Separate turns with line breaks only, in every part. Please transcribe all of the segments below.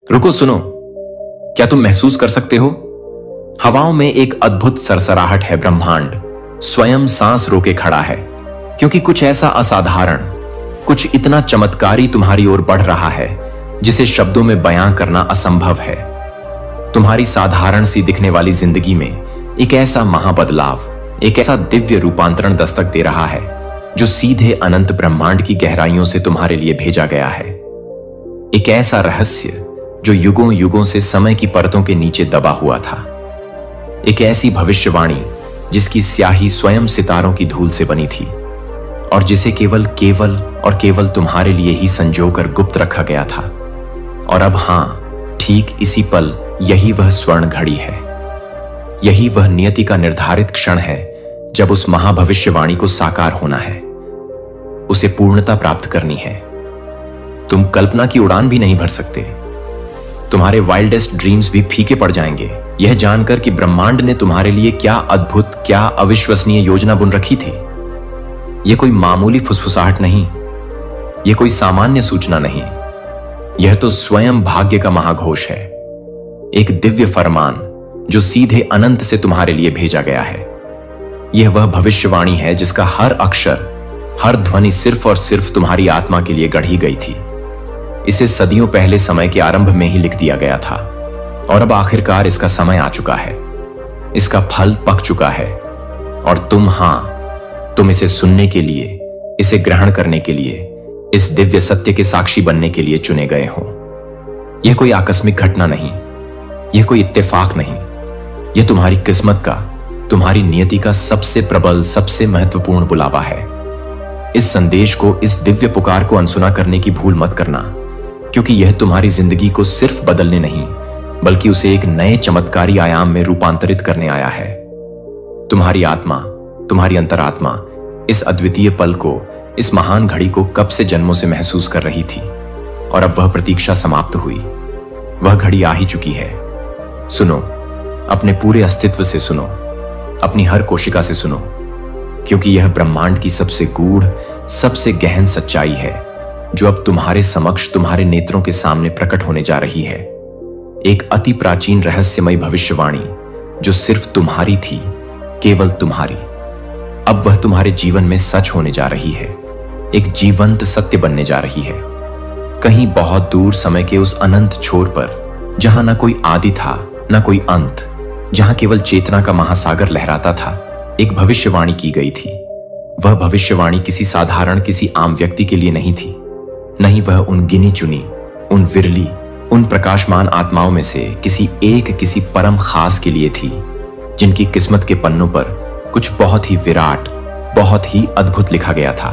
रुको, सुनो। क्या तुम महसूस कर सकते हो? हवाओं में एक अद्भुत सरसराहट है। ब्रह्मांड स्वयं सांस रोके खड़ा है, क्योंकि कुछ ऐसा असाधारण, कुछ इतना चमत्कारी तुम्हारी ओर बढ़ रहा है जिसे शब्दों में बयां करना असंभव है। तुम्हारी साधारण सी दिखने वाली जिंदगी में एक ऐसा महाबदलाव, एक ऐसा दिव्य रूपांतरण दस्तक दे रहा है जो सीधे अनंत ब्रह्मांड की गहराइयों से तुम्हारे लिए भेजा गया है। एक ऐसा रहस्य जो युगों युगों से समय की परतों के नीचे दबा हुआ था। एक ऐसी भविष्यवाणी जिसकी स्याही स्वयं सितारों की धूल से बनी थी और जिसे केवल और केवल तुम्हारे लिए ही संजोकर गुप्त रखा गया था। और अब हां, ठीक इसी पल यही वह स्वर्ण घड़ी है। यही वह नियति का निर्धारित क्षण है जब उस महाभविष्यवाणी को साकार होना है, उसे पूर्णता प्राप्त करनी है। तुम कल्पना की उड़ान भी नहीं भर सकते। तुम्हारे वाइल्डेस्ट ड्रीम्स भी फीके पड़ जाएंगे यह जानकर कि ब्रह्मांड ने तुम्हारे लिए क्या अद्भुत, क्या अविश्वसनीय योजना बुन रखी थी। यह कोई मामूली फुसफुसाहट नहीं, यह कोई सामान्य सूचना नहीं, यह तो स्वयं भाग्य का महाघोष है। एक दिव्य फरमान जो सीधे अनंत से तुम्हारे लिए भेजा गया है। यह वह भविष्यवाणी है जिसका हर अक्षर, हर ध्वनि सिर्फ और सिर्फ तुम्हारी आत्मा के लिए गढ़ी गई थी। इसे सदियों पहले समय के आरंभ में ही लिख दिया गया था और अब आखिरकार इसका समय आ चुका है। इसका फल पक चुका है और तुम इसे सुनने के लिए, इसे ग्रहण करने के लिए, इस दिव्य सत्य के साक्षी बनने के लिए चुने गए हो। यह कोई आकस्मिक घटना नहीं, यह कोई इत्तेफाक नहीं, यह तुम्हारी किस्मत का, तुम्हारी नियति का सबसे प्रबल, सबसे महत्वपूर्ण बुलावा है। इस संदेश को, इस दिव्य पुकार को अनसुना करने की भूल मत करना, क्योंकि यह तुम्हारी जिंदगी को सिर्फ बदलने नहीं, बल्कि उसे एक नए चमत्कारी आयाम में रूपांतरित करने आया है। तुम्हारी आत्मा, तुम्हारी अंतरात्मा इस अद्वितीय पल को, इस महान घड़ी को कब से जन्मों से महसूस कर रही थी और अब वह प्रतीक्षा समाप्त हुई। वह घड़ी आ ही चुकी है। सुनो, अपने पूरे अस्तित्व से सुनो, अपनी हर कोशिका से सुनो, क्योंकि यह ब्रह्मांड की सबसे गूढ़, सबसे गहन सच्चाई है जो अब तुम्हारे समक्ष, तुम्हारे नेत्रों के सामने प्रकट होने जा रही है। एक अति प्राचीन रहस्यमयी भविष्यवाणी जो सिर्फ तुम्हारी थी, केवल तुम्हारी। अब वह तुम्हारे जीवन में सच होने जा रही है, एक जीवंत सत्य बनने जा रही है। कहीं बहुत दूर समय के उस अनंत छोर पर, जहां ना कोई आदि था, ना कोई अंत, जहां केवल चेतना का महासागर लहराता था, एक भविष्यवाणी की गई थी। वह भविष्यवाणी किसी साधारण, किसी आम व्यक्ति के लिए नहीं थी। नहीं, वह उन गिनी चुनी, उन विरली, उन प्रकाशमान आत्माओं में से किसी परम खास के लिए थी, जिनकी किस्मत के पन्नों पर कुछ बहुत ही विराट, बहुत ही अद्भुत लिखा गया था।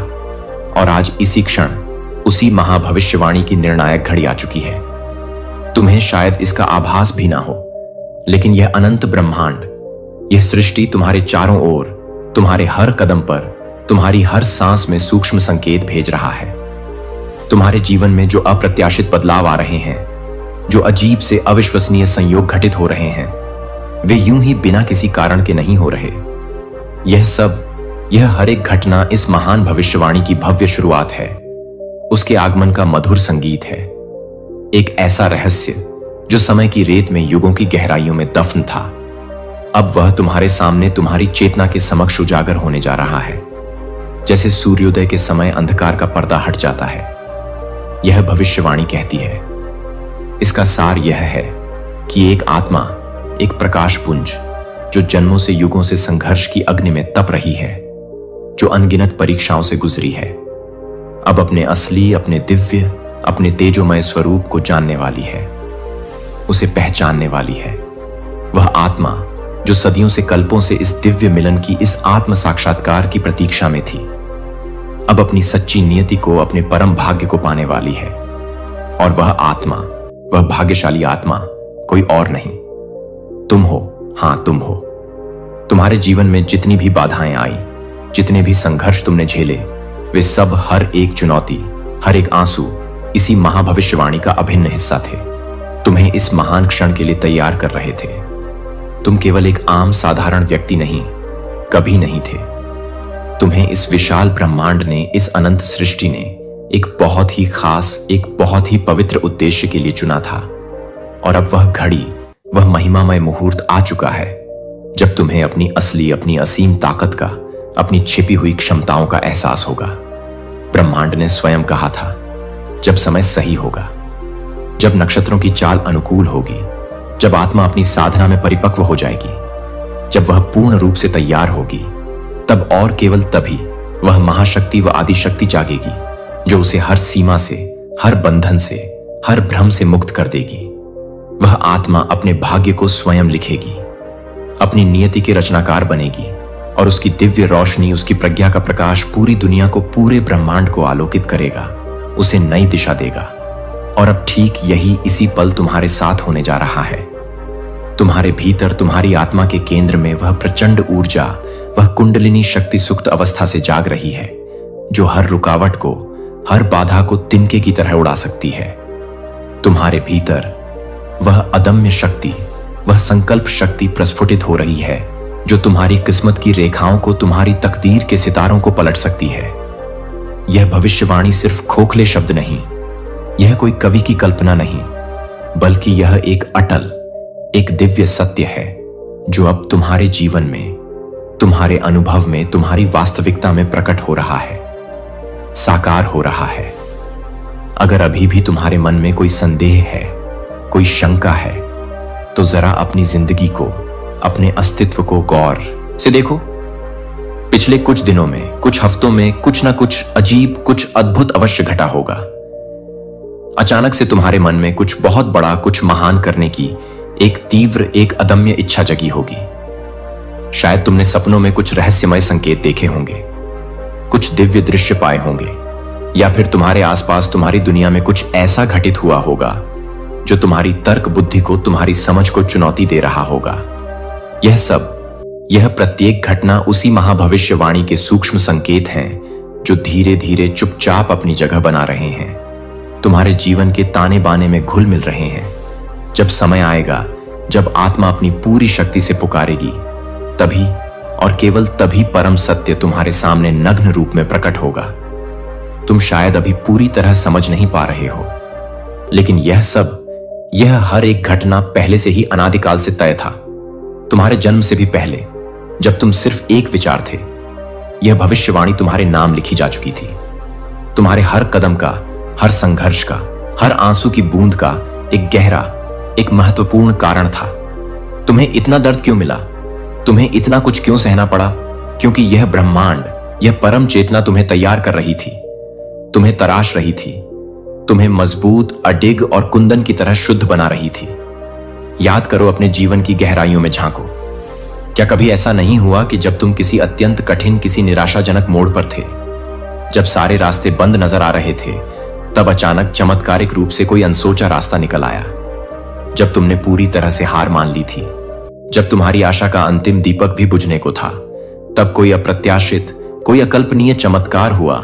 और आज इसी क्षण उसी महाभविष्यवाणी की निर्णायक घड़ी आ चुकी है। तुम्हें शायद इसका आभास भी ना हो, लेकिन यह अनंत ब्रह्मांड, यह सृष्टि तुम्हारे चारों ओर, तुम्हारे हर कदम पर, तुम्हारी हर सांस में सूक्ष्म संकेत भेज रहा है। तुम्हारे जीवन में जो अप्रत्याशित बदलाव आ रहे हैं, जो अजीब से अविश्वसनीय संयोग घटित हो रहे हैं, वे यूं ही बिना किसी कारण के नहीं हो रहे। यह सब, यह हर एक घटना इस महान भविष्यवाणी की भव्य शुरुआत है, उसके आगमन का मधुर संगीत है। एक ऐसा रहस्य जो समय की रेत में युगों की गहराइयों में दफन था, अब वह तुम्हारे सामने, तुम्हारी चेतना के समक्ष उजागर होने जा रहा है। जैसे सूर्योदय के समय अंधकार का पर्दा हट जाता है, यह भविष्यवाणी कहती है। इसका सार यह है कि एक आत्मा, एक प्रकाश पुंज जो जन्मों से, युगों से संघर्ष की अग्नि में तप रही है, जो अनगिनत परीक्षाओं से गुजरी है, अब अपने असली, अपने दिव्य, अपने तेजोमय स्वरूप को जानने वाली है, उसे पहचानने वाली है। वह आत्मा जो सदियों से, कल्पों से इस दिव्य मिलन की, इस आत्म साक्षात्कार की प्रतीक्षा में थी, अब अपनी सच्ची नियति को, अपने परम भाग्य को पाने वाली है। और वह आत्मा, वह भाग्यशाली आत्मा कोई और नहीं, तुम हो। हां, तुम हो। तुम्हारे जीवन में जितनी भी बाधाएं आई, जितने भी संघर्ष तुमने झेले, वे सब, हर एक चुनौती, हर एक आंसू इसी महाभविष्यवाणी का अभिन्न हिस्सा थे। तुम्हें इस महान क्षण के लिए तैयार कर रहे थे। तुम केवल एक आम साधारण व्यक्ति नहीं, कभी नहीं थे। तुम्हें इस विशाल ब्रह्मांड ने, इस अनंत सृष्टि ने एक बहुत ही खास, एक बहुत ही पवित्र उद्देश्य के लिए चुना था। और अब वह घड़ी, वह महिमामय मुहूर्त आ चुका है जब तुम्हें अपनी असली, अपनी असीम ताकत का, अपनी छिपी हुई क्षमताओं का एहसास होगा। ब्रह्मांड ने स्वयं कहा था, जब समय सही होगा, जब नक्षत्रों की चाल अनुकूल होगी, जब आत्मा अपनी साधना में परिपक्व हो जाएगी, जब वह पूर्ण रूप से तैयार होगी, तब और केवल तभी वह महाशक्ति व आदिशक्ति जागेगी जो उसे हर सीमा से, हर बंधन से, हर भ्रम से मुक्त कर देगी। वह आत्मा अपने भाग्य को स्वयं लिखेगी, अपनी नियति के रचनाकार बनेगी और उसकी दिव्य रोशनी, उसकी प्रज्ञा का प्रकाश पूरी दुनिया को, पूरे ब्रह्मांड को आलोकित करेगा, उसे नई दिशा देगा। और अब ठीक यही इसी पल तुम्हारे साथ होने जा रहा है। तुम्हारे भीतर, तुम्हारी आत्मा के केंद्र में वह प्रचंड ऊर्जा, वह कुंडलिनी शक्ति सुप्त अवस्था से जाग रही है जो हर रुकावट को, हर बाधा को तिनके की तरह उड़ा सकती है। तुम्हारे भीतर वह अदम्य शक्ति, वह संकल्प शक्ति प्रस्फुटित हो रही है जो तुम्हारी किस्मत की रेखाओं को, तुम्हारी तकदीर के सितारों को पलट सकती है। यह भविष्यवाणी सिर्फ खोखले शब्द नहीं, यह कोई कवि की कल्पना नहीं, बल्कि यह एक अटल, एक दिव्य सत्य है जो अब तुम्हारे जीवन में, तुम्हारे अनुभव में, तुम्हारी वास्तविकता में प्रकट हो रहा है, साकार हो रहा है। अगर अभी भी तुम्हारे मन में कोई संदेह है, कोई शंका है, तो जरा अपनी जिंदगी को, अपने अस्तित्व को गौर से देखो। पिछले कुछ दिनों में, कुछ हफ्तों में कुछ ना कुछ अजीब, कुछ अद्भुत अवश्य घटा होगा। अचानक से तुम्हारे मन में कुछ बहुत बड़ा, कुछ महान करने की एक तीव्र, एक अदम्य इच्छा जगी होगी। शायद तुमने सपनों में कुछ रहस्यमय संकेत देखे होंगे, कुछ दिव्य दृश्य पाए होंगे, या फिर तुम्हारे आसपास, तुम्हारी दुनिया में कुछ ऐसा घटित हुआ होगा जो तुम्हारी तर्क बुद्धि को, तुम्हारी समझ को चुनौती दे रहा होगा। यह सब, यह प्रत्येक घटना उसी महाभविष्यवाणी के सूक्ष्म संकेत हैं जो धीरे धीरे चुपचाप अपनी जगह बना रहे हैं, तुम्हारे जीवन के ताने बाने में घुल मिल रहे हैं। जब समय आएगा, जब आत्मा अपनी पूरी शक्ति से पुकारेगी, तभी और केवल तभी परम सत्य तुम्हारे सामने नग्न रूप में प्रकट होगा। तुम शायद अभी पूरी तरह समझ नहीं पा रहे हो, लेकिन यह सब, यह हर एक घटना पहले से ही अनादिकाल से तय था। तुम्हारे जन्म से भी पहले, जब तुम सिर्फ एक विचार थे, यह भविष्यवाणी तुम्हारे नाम लिखी जा चुकी थी। तुम्हारे हर कदम का, हर संघर्ष का, हर आंसू की बूंद का एक गहरा, एक महत्वपूर्ण कारण था। तुम्हें इतना दर्द क्यों मिला? तुम्हें इतना कुछ क्यों सहना पड़ा? क्योंकि यह ब्रह्मांड, यह परम चेतना तुम्हें तैयार कर रही थी, तुम्हें तराश रही थी, तुम्हें मजबूत, अडिग और कुंदन की तरह शुद्ध बना रही थी। याद करो, अपने जीवन की गहराइयों में झांको। क्या कभी ऐसा नहीं हुआ कि जब तुम किसी अत्यंत कठिन, किसी निराशाजनक मोड़ पर थे, जब सारे रास्ते बंद नजर आ रहे थे, तब अचानक चमत्कारिक रूप से कोई अनसोचा रास्ता निकल आया? जब तुमने पूरी तरह से हार मान ली थी, जब तुम्हारी आशा का अंतिम दीपक भी बुझने को था, तब कोई अप्रत्याशित, कोई अकल्पनीय चमत्कार हुआ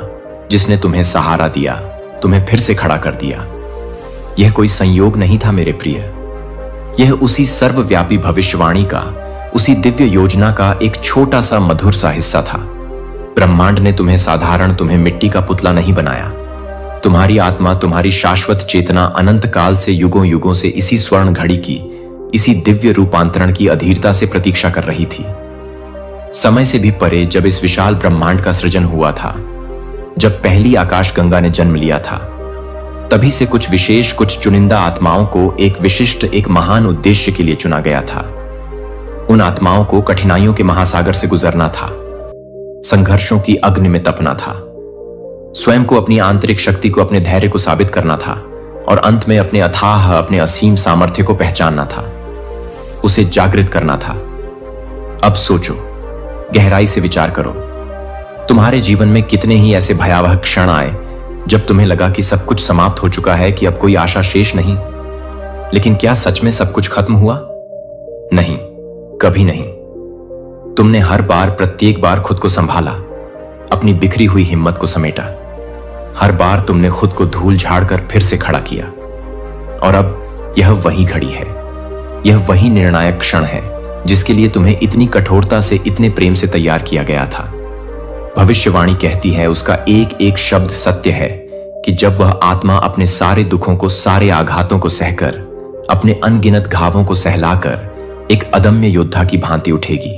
जिसने तुम्हें सहारा दिया, तुम्हें फिर से खड़ा कर दिया। यह कोई संयोग नहीं था मेरे प्रिय, यह उसी सर्वव्यापी भविष्यवाणी का, उसी दिव्य योजना का एक छोटा सा मधुर सा हिस्सा था। ब्रह्मांड ने तुम्हें साधारण, तुम्हें मिट्टी का पुतला नहीं बनाया। तुम्हारी आत्मा, तुम्हारी शाश्वत चेतना अनंत काल से, युगों युगों से इसी स्वर्ण घड़ी की, इसी दिव्य रूपांतरण की अधीरता से प्रतीक्षा कर रही थी। समय से भी परे जब इस विशाल ब्रह्मांड का सृजन हुआ था, जब पहली आकाश गंगा ने जन्म लिया था, तभी से कुछ विशेष, कुछ चुनिंदा आत्माओं को एक विशिष्ट, एक महान उद्देश्य के लिए चुना गया था। उन आत्माओं को कठिनाइयों के महासागर से गुजरना था, संघर्षों की अग्नि में तपना था, स्वयं को, अपनी आंतरिक शक्ति को, अपने धैर्य को साबित करना था और अंत में अपने अथाह, अपने असीम सामर्थ्य को पहचानना था, उसे जागृत करना था। अब सोचो, गहराई से विचार करो, तुम्हारे जीवन में कितने ही ऐसे भयावह क्षण आए जब तुम्हें लगा कि सब कुछ समाप्त हो चुका है, कि अब कोई आशा शेष नहीं। लेकिन क्या सच में सब कुछ खत्म हुआ? नहीं, कभी नहीं। तुमने हर बार, प्रत्येक बार खुद को संभाला, अपनी बिखरी हुई हिम्मत को समेटा। हर बार तुमने खुद को धूल झाड़कर फिर से खड़ा किया। और अब यह वही घड़ी है, यह वही निर्णायक क्षण है जिसके लिए तुम्हें इतनी कठोरता से, इतने प्रेम से तैयार किया गया था। भविष्यवाणी कहती है, उसका एक एक शब्द सत्य है कि जब वह आत्मा अपने सारे दुखों को, सारे आघातों को सहकर अपने अनगिनत घावों को सहलाकर एक अदम्य योद्धा की भांति उठेगी,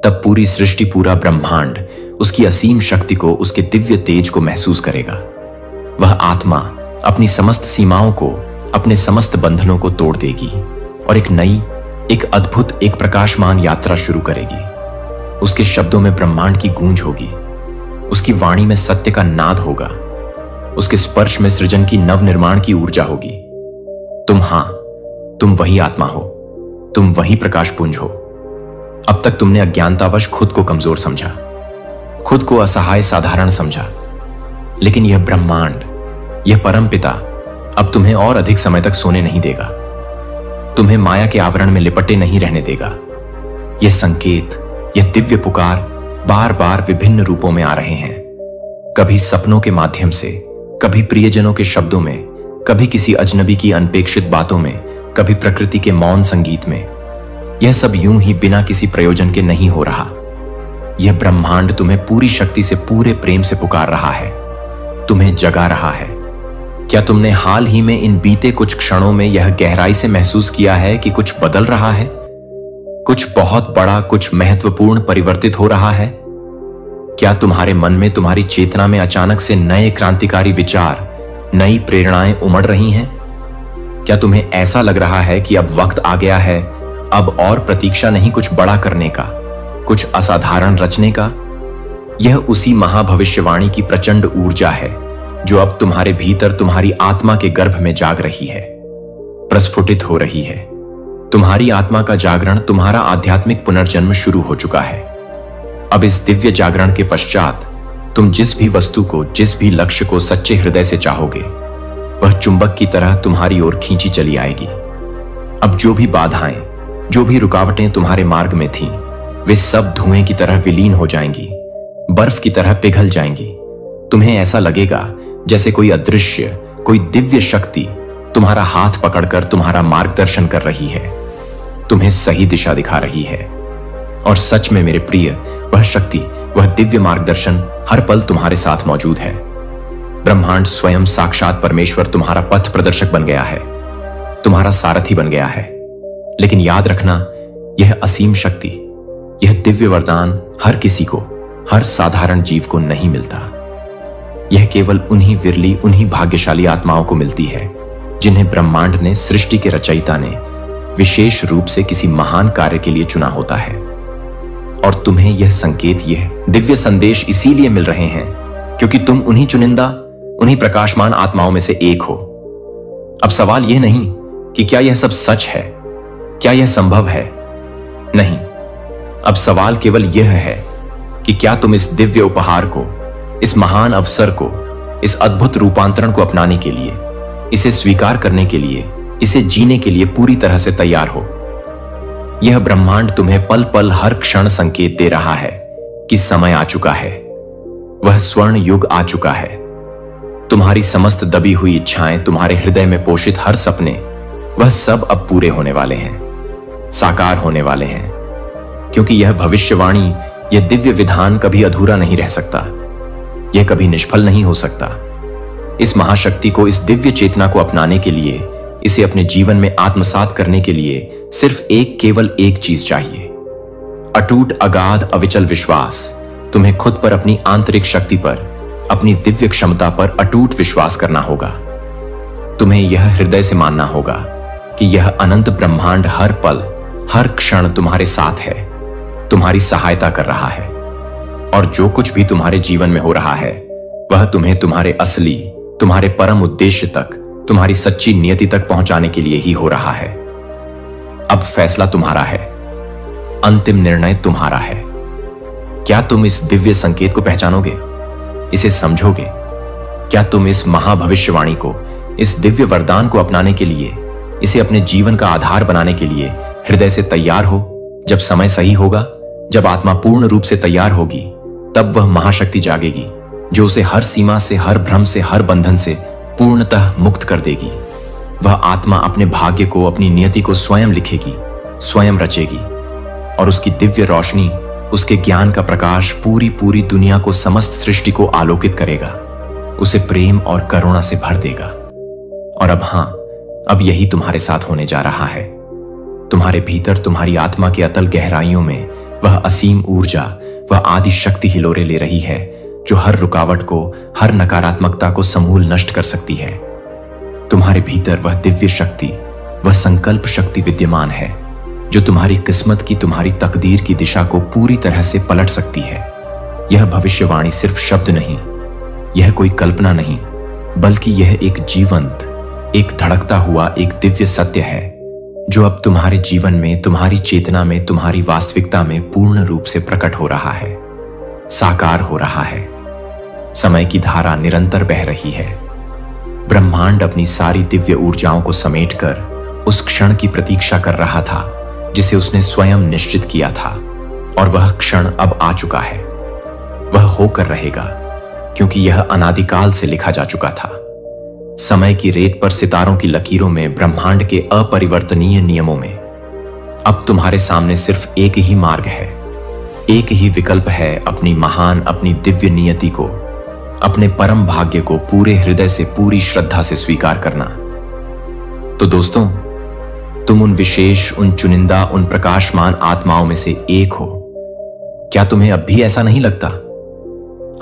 तब पूरी सृष्टि, पूरा ब्रह्मांड उसकी असीम शक्ति को, उसके दिव्य तेज को महसूस करेगा। वह आत्मा अपनी समस्त सीमाओं को, अपने समस्त बंधनों को तोड़ देगी और एक नई, एक अद्भुत, एक प्रकाशमान यात्रा शुरू करेगी। उसके शब्दों में ब्रह्मांड की गूंज होगी, उसकी वाणी में सत्य का नाद होगा, उसके स्पर्श में सृजन की नवनिर्माण की ऊर्जा होगी। तुम वही आत्मा हो, तुम वही प्रकाशपुंज हो। अब तक तुमने अज्ञानतावश खुद को कमजोर समझा, खुद को असहाय साधारण समझा, लेकिन यह ब्रह्मांड, यह परमपिता अब तुम्हें और अधिक समय तक सोने नहीं देगा, तुम्हें माया के आवरण में लिपटे नहीं रहने देगा। यह संकेत, यह दिव्य पुकार बार बार विभिन्न रूपों में आ रहे हैं, कभी सपनों के माध्यम से, कभी प्रियजनों के शब्दों में, कभी किसी अजनबी की अनपेक्षित बातों में, कभी प्रकृति के मौन संगीत में। यह सब यूं ही बिना किसी प्रयोजन के नहीं हो रहा। यह ब्रह्मांड तुम्हें पूरी शक्ति से, पूरे प्रेम से पुकार रहा है, तुम्हें जगा रहा है। क्या तुमने हाल ही में इन बीते कुछ क्षणों में यह गहराई से महसूस किया है कि कुछ बदल रहा है, कुछ बहुत बड़ा, कुछ महत्वपूर्ण परिवर्तित हो रहा है? क्या तुम्हारे मन में, तुम्हारी चेतना में अचानक से नए क्रांतिकारी विचार, नई प्रेरणाएं उमड़ रही हैं? क्या तुम्हें ऐसा लग रहा है कि अब वक्त आ गया है, अब और प्रतीक्षा नहीं कुछ बड़ा करने का, कुछ असाधारण रचने का? यह उसी महाभविष्यवाणी की प्रचंड ऊर्जा है जो अब तुम्हारे भीतर, तुम्हारी आत्मा के गर्भ में जाग रही है, प्रस्फुटित हो रही है। तुम्हारी आत्मा का जागरण, तुम्हारा आध्यात्मिक पुनर्जन्म शुरू हो चुका है। अब इस दिव्य जागरण के पश्चात तुम जिस भी वस्तु को, जिस भी लक्ष्य को सच्चे हृदय से चाहोगे, वह चुंबक की तरह तुम्हारी ओर खींची चली आएगी। अब जो भी बाधाएं, जो भी रुकावटें तुम्हारे मार्ग में थीं, वे सब धुएं की तरह विलीन हो जाएंगी, बर्फ की तरह पिघल जाएंगी। तुम्हें ऐसा लगेगा जैसे कोई अदृश्य, कोई दिव्य शक्ति तुम्हारा हाथ पकड़कर तुम्हारा मार्गदर्शन कर रही है, तुम्हें सही दिशा दिखा रही है। और सच में मेरे प्रिय, वह शक्ति, वह दिव्य मार्गदर्शन हर पल तुम्हारे साथ मौजूद है। ब्रह्मांड स्वयं साक्षात परमेश्वर तुम्हारा पथ प्रदर्शक बन गया है, तुम्हारा सारथी बन गया है। लेकिन याद रखना, यह असीम शक्ति, यह दिव्य वरदान हर किसी को, हर साधारण जीव को नहीं मिलता। यह केवल उन्हीं विरली, उन्हीं भाग्यशाली आत्माओं को मिलती है जिन्हें ब्रह्मांड ने, सृष्टि के रचयिता ने विशेष रूप से किसी महान कार्य के लिए चुना होता है। और तुम्हें यह संकेत, यह दिव्य संदेश इसीलिए मिल रहे हैं क्योंकि तुम उन्हीं चुनिंदा, उन्हीं प्रकाशमान आत्माओं में से एक हो। अब सवाल यह नहीं कि क्या यह सब सच है, क्या यह संभव है? नहीं, अब सवाल केवल यह है कि क्या तुम इस दिव्य उपहार को, इस महान अवसर को, इस अद्भुत रूपांतरण को अपनाने के लिए, इसे स्वीकार करने के लिए, इसे जीने के लिए पूरी तरह से तैयार हो। यह ब्रह्मांड तुम्हें पल पल, हर क्षण संकेत दे रहा है कि समय आ चुका है, वह स्वर्ण युग आ चुका है। तुम्हारी समस्त दबी हुई इच्छाएं, तुम्हारे हृदय में पोषित हर सपने, वह सब अब पूरे होने वाले हैं, साकार होने वाले हैं। क्योंकि यह भविष्यवाणी, यह दिव्य विधान कभी अधूरा नहीं रह सकता, यह कभी निष्फल नहीं हो सकता। इस महाशक्ति को, इस दिव्य चेतना को अपनाने के लिए, इसे अपने जीवन में आत्मसात करने के लिए सिर्फ केवल एक चीज चाहिए, अटूट, अगाध, अविचल विश्वास। तुम्हें खुद पर, अपनी आंतरिक शक्ति पर, अपनी दिव्य क्षमता पर अटूट विश्वास करना होगा। तुम्हें यह हृदय से मानना होगा कि यह अनंत ब्रह्मांड हर पल, हर क्षण तुम्हारे साथ है, तुम्हारी सहायता कर रहा है। और जो कुछ भी तुम्हारे जीवन में हो रहा है, वह तुम्हें तुम्हारे असली, तुम्हारे परम उद्देश्य तक, तुम्हारी सच्ची नियति तक पहुंचाने के लिए ही हो रहा है। अब फैसला तुम्हारा है, अंतिम निर्णय तुम्हारा है। क्या तुम इस दिव्य संकेत को पहचानोगे, इसे समझोगे? क्या तुम इस महाभविष्यवाणी को, इस दिव्य वरदान को अपनाने के लिए, इसे अपने जीवन का आधार बनाने के लिए हृदय से तैयार हो? जब समय सही होगा, जब आत्मा पूर्ण रूप से तैयार होगी, तब वह महाशक्ति जागेगी जो उसे हर सीमा से, हर भ्रम से, हर बंधन से पूर्णतः मुक्त कर देगी। वह आत्मा अपने भाग्य को, अपनी नियति को स्वयं लिखेगी, स्वयं रचेगी, और उसकी दिव्य रोशनी, उसके ज्ञान का प्रकाश पूरी पूरी दुनिया को, समस्त सृष्टि को आलोकित करेगा, उसे प्रेम और करुणा से भर देगा। और अब हां, अब यही तुम्हारे साथ होने जा रहा है। तुम्हारे भीतर तुम्हारी आत्मा के अतल गहराइयों में वह असीम ऊर्जा, वह आदि शक्ति हिलोरे ले रही है जो हर रुकावट को, हर नकारात्मकता को समूल नष्ट कर सकती है। तुम्हारे भीतर वह दिव्य शक्ति, वह संकल्प शक्ति विद्यमान है जो तुम्हारी किस्मत की, तुम्हारी तकदीर की दिशा को पूरी तरह से पलट सकती है। यह भविष्यवाणी सिर्फ शब्द नहीं, यह कोई कल्पना नहीं, बल्कि यह एक जीवंत, एक धड़कता हुआ एक दिव्य सत्य है जो अब तुम्हारे जीवन में, तुम्हारी चेतना में, तुम्हारी वास्तविकता में पूर्ण रूप से प्रकट हो रहा है, साकार हो रहा है। समय की धारा निरंतर बह रही है। ब्रह्मांड अपनी सारी दिव्य ऊर्जाओं को समेटकर उस क्षण की प्रतीक्षा कर रहा था जिसे उसने स्वयं निश्चित किया था, और वह क्षण अब आ चुका है। वह होकर रहेगा क्योंकि यह अनादिकाल से लिखा जा चुका था। समय की रेत पर सितारों की लकीरों में, ब्रह्मांड के अपरिवर्तनीय नियमों में अब तुम्हारे सामने सिर्फ एक ही मार्ग है, एक ही विकल्प है अपनी महान, अपनी दिव्य नियति को, अपने परम भाग्य को पूरे हृदय से, पूरी श्रद्धा से स्वीकार करना। तो दोस्तों, तुम उन विशेष, उन चुनिंदा, उन प्रकाशमान आत्माओं में से एक हो। क्या तुम्हें अब भी ऐसा नहीं लगता?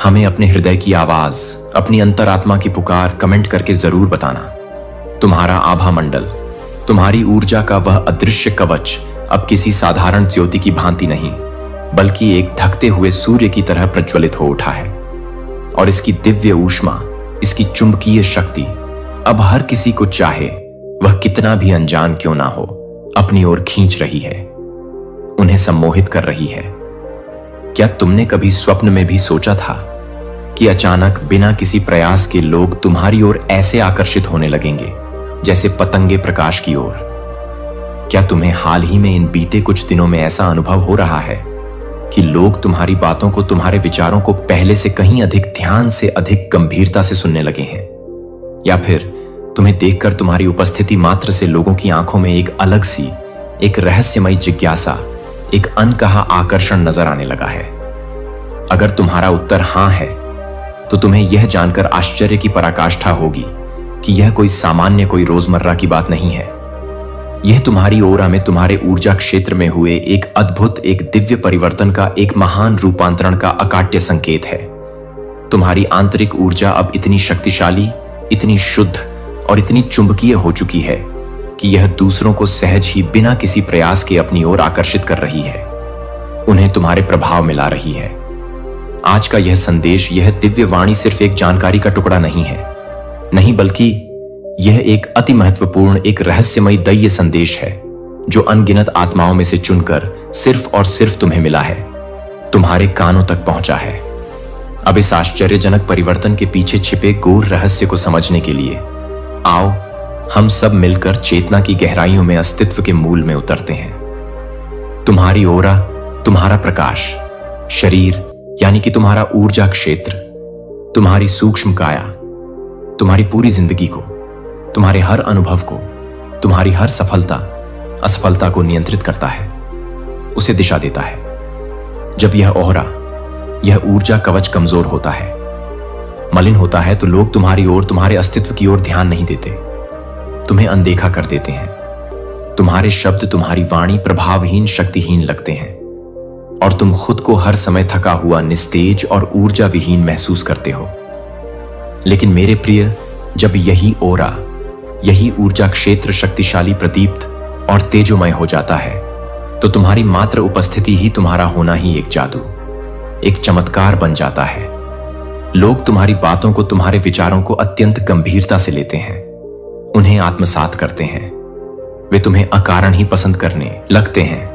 हमें अपने हृदय की आवाज, अपनी अंतरात्मा की पुकार कमेंट करके जरूर बताना। तुम्हारा आभा मंडल, तुम्हारी ऊर्जा का वह अदृश्य कवच अब किसी साधारण ज्योति की भांति नहीं, बल्कि एक धकते हुए सूर्य की तरह प्रज्वलित हो उठा है, और इसकी दिव्य ऊष्मा, इसकी चुंबकीय शक्ति अब हर किसी को, चाहे वह कितना भी अनजान क्यों ना हो, अपनी ओर खींच रही है, उन्हें सम्मोहित कर रही है। क्या तुमने कभी स्वप्न में भी सोचा था कि अचानक बिना किसी प्रयास के लोग तुम्हारी ओर ऐसे आकर्षित होने लगेंगे जैसे पतंगे प्रकाश की ओर? क्या तुम्हें हाल ही में इन बीते कुछ दिनों में ऐसा अनुभव हो रहा है कि लोग तुम्हारी बातों को, तुम्हारे विचारों को पहले से कहीं अधिक ध्यान से, अधिक गंभीरता से सुनने लगे हैं? या फिर तुम्हें देखकर तुम्हारी उपस्थिति मात्र से लोगों की आंखों में एक अलग सी, एक रहस्यमयी जिज्ञासा, एक अनकहा आकर्षण नजर आने लगा है? अगर तुम्हारा उत्तर हां है, तो तुम्हें यह जानकर आश्चर्य की पराकाष्ठा होगी कि यह कोई सामान्य, कोई रोजमर्रा की बात नहीं है। यह तुम्हारी ओरा में, तुम्हारे ऊर्जा क्षेत्र में हुए एक अद्भुत, एक दिव्य परिवर्तन का, एक महान रूपांतरण का अकाट्य संकेत है। तुम्हारी आंतरिक ऊर्जा अब इतनी शक्तिशाली, इतनी शुद्ध और इतनी चुंबकीय हो चुकी है कि यह दूसरों को सहज ही, बिना किसी प्रयास के अपनी ओर आकर्षित कर रही है, उन्हें तुम्हारे प्रभाव में ला रही है। आज का यह संदेश, यह दिव्य वाणी सिर्फ एक जानकारी का टुकड़ा नहीं है, नहीं, बल्कि यह एक अति महत्वपूर्ण, एक रहस्यमयी दैवीय संदेश है जो अनगिनत आत्माओं में से चुनकर सिर्फ और सिर्फ तुम्हें मिला है, तुम्हारे कानों तक पहुंचा है। अब इस आश्चर्यजनक परिवर्तन के पीछे छिपे गूढ़ रहस्य को समझने के लिए आओ हम सब मिलकर चेतना की गहराइयों में अस्तित्व के मूल में उतरते हैं। तुम्हारी ओरा, तुम्हारा प्रकाश, शरीर यानी कि तुम्हारा ऊर्जा क्षेत्र, तुम्हारी सूक्ष्म काया, तुम्हारी पूरी जिंदगी को, तुम्हारे हर अनुभव को, तुम्हारी हर सफलता, असफलता को नियंत्रित करता है, उसे दिशा देता है। जब यह ओहरा, यह ऊर्जा कवच कमजोर होता है, मलिन होता है, तो लोग तुम्हारी ओर, तुम्हारे अस्तित्व की ओर ध्यान नहीं देते, तुम्हें अनदेखा कर देते हैं। तुम्हारे शब्द, तुम्हारी वाणी प्रभावहीन, शक्तिहीन लगते हैं, और तुम खुद को हर समय थका हुआ, निस्तेज और ऊर्जा विहीन महसूस करते हो। लेकिन मेरे प्रिय, जब यही ओरा, यही ऊर्जा क्षेत्र शक्तिशाली, प्रदीप्त और तेजोमय हो जाता है, तो तुम्हारी मात्र उपस्थिति ही, तुम्हारा होना ही एक जादू, एक चमत्कार बन जाता है। लोग तुम्हारी बातों को, तुम्हारे विचारों को अत्यंत गंभीरता से लेते हैं, उन्हें आत्मसात करते हैं। वे तुम्हें अकारण ही पसंद करने लगते हैं,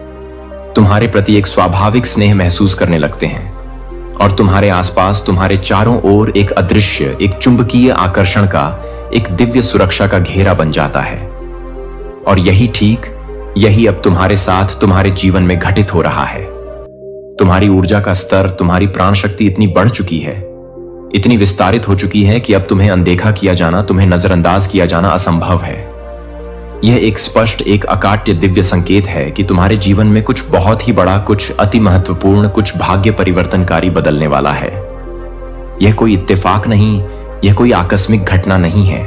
तुम्हारे प्रति एक स्वाभाविक स्नेह महसूस करने लगते हैं, और तुम्हारे आसपास, तुम्हारे चारों ओर एक अदृश्य, एक चुंबकीय आकर्षण का, एक दिव्य सुरक्षा का घेरा बन जाता है। और यही अब तुम्हारे साथ, तुम्हारे जीवन में घटित हो रहा है। तुम्हारी ऊर्जा का स्तर, तुम्हारी प्राण शक्ति इतनी बढ़ चुकी है, इतनी विस्तारित हो चुकी है कि अब तुम्हें अनदेखा किया जाना, तुम्हें नजरअंदाज किया जाना असंभव है। यह एक स्पष्ट, एक अकाट्य दिव्य संकेत है कि तुम्हारे जीवन में कुछ बहुत ही बड़ा, कुछ अति महत्वपूर्ण, कुछ भाग्य परिवर्तनकारी बदलने वाला है। यह कोई इत्तेफाक नहीं, यह कोई आकस्मिक घटना नहीं है।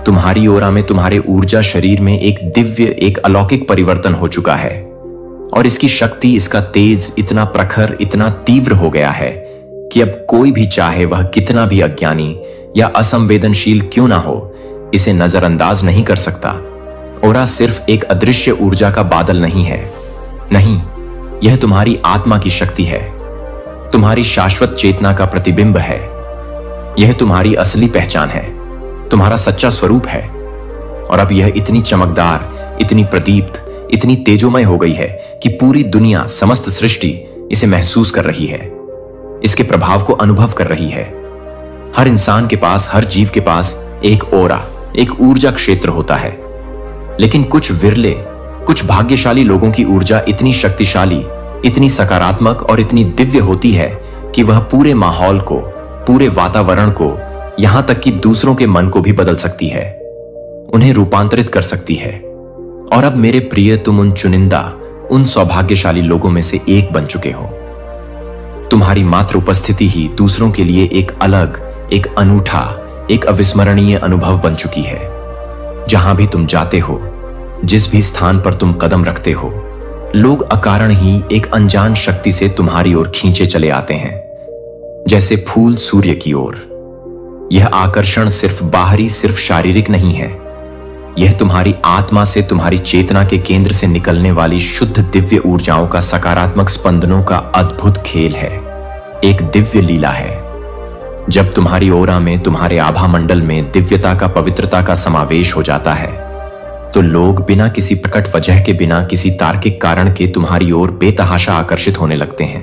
तुम्हारी ओरा में तुम्हारे ऊर्जा शरीर में एक दिव्य, एक अलौकिक परिवर्तन हो चुका है और इसकी शक्ति, इसका तेज इतना प्रखर, इतना तीव्र हो गया है कि अब कोई भी चाहे वह कितना भी अज्ञानी या असंवेदनशील क्यों ना हो, इसे नजरअंदाज नहीं कर सकता। ओरा सिर्फ एक अदृश्य ऊर्जा का बादल नहीं है, नहीं, यह तुम्हारी आत्मा की शक्ति है, तुम्हारी शाश्वत चेतना का प्रतिबिंब है। यह तुम्हारी असली पहचान है, तुम्हारा सच्चा स्वरूप है। और अब यह इतनी चमकदार, इतनी प्रदीप्त, इतनी तेजोमय हो गई है कि पूरी दुनिया, समस्त सृष्टि इसे महसूस कर रही है, इसके प्रभाव को अनुभव कर रही है। हर इंसान के पास, हर जीव के पास एक ओरा, एक ऊर्जा क्षेत्र होता है, लेकिन कुछ विरले, कुछ भाग्यशाली लोगों की ऊर्जा इतनी शक्तिशाली, इतनी सकारात्मक और इतनी दिव्य होती है कि वह पूरे माहौल को, पूरे वातावरण को, यहां तक कि दूसरों के मन को भी बदल सकती है, उन्हें रूपांतरित कर सकती है। और अब मेरे प्रिय, तुम उन चुनिंदा, उन सौभाग्यशाली लोगों में से एक बन चुके हो। तुम्हारी मात्र उपस्थिति ही दूसरों के लिए एक अलग, एक अनूठा, एक अविस्मरणीय अनुभव बन चुकी है। जहां भी तुम जाते हो, जिस भी स्थान पर तुम कदम रखते हो, लोग अकारण ही एक अनजान शक्ति से तुम्हारी ओर खींचे चले आते हैं, जैसे फूल सूर्य की ओर। यह आकर्षण सिर्फ बाहरी, सिर्फ शारीरिक नहीं है, यह तुम्हारी आत्मा से, तुम्हारी चेतना के केंद्र से निकलने वाली शुद्ध दिव्य ऊर्जाओं का, सकारात्मक स्पंदनों का अद्भुत खेल है, एक दिव्य लीला है। जब तुम्हारी ओरा में, तुम्हारे आभा मंडल में दिव्यता का, पवित्रता का समावेश हो जाता है, तो लोग बिना किसी प्रकट वजह के, बिना किसी तार्किक कारण के तुम्हारी ओर बेतहाशा आकर्षित होने लगते हैं।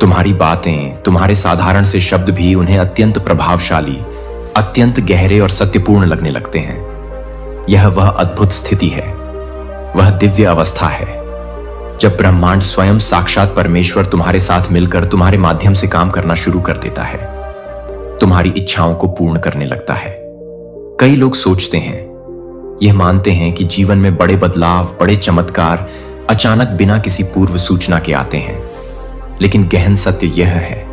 तुम्हारी बातें, तुम्हारे साधारण से शब्द भी उन्हें अत्यंत प्रभावशाली, अत्यंत गहरे और सत्यपूर्ण लगने लगते हैं। यह वह अद्भुत स्थिति है, वह दिव्य अवस्था है, जब ब्रह्मांड स्वयं साक्षात परमेश्वर तुम्हारे साथ मिलकर तुम्हारे माध्यम से काम करना शुरू कर देता है, तुम्हारी इच्छाओं को पूर्ण करने लगता है। कई लोग सोचते हैं, यह मानते हैं कि जीवन में बड़े बदलाव, बड़े चमत्कार अचानक बिना किसी पूर्व सूचना के आते हैं, लेकिन गहन सत्य यह है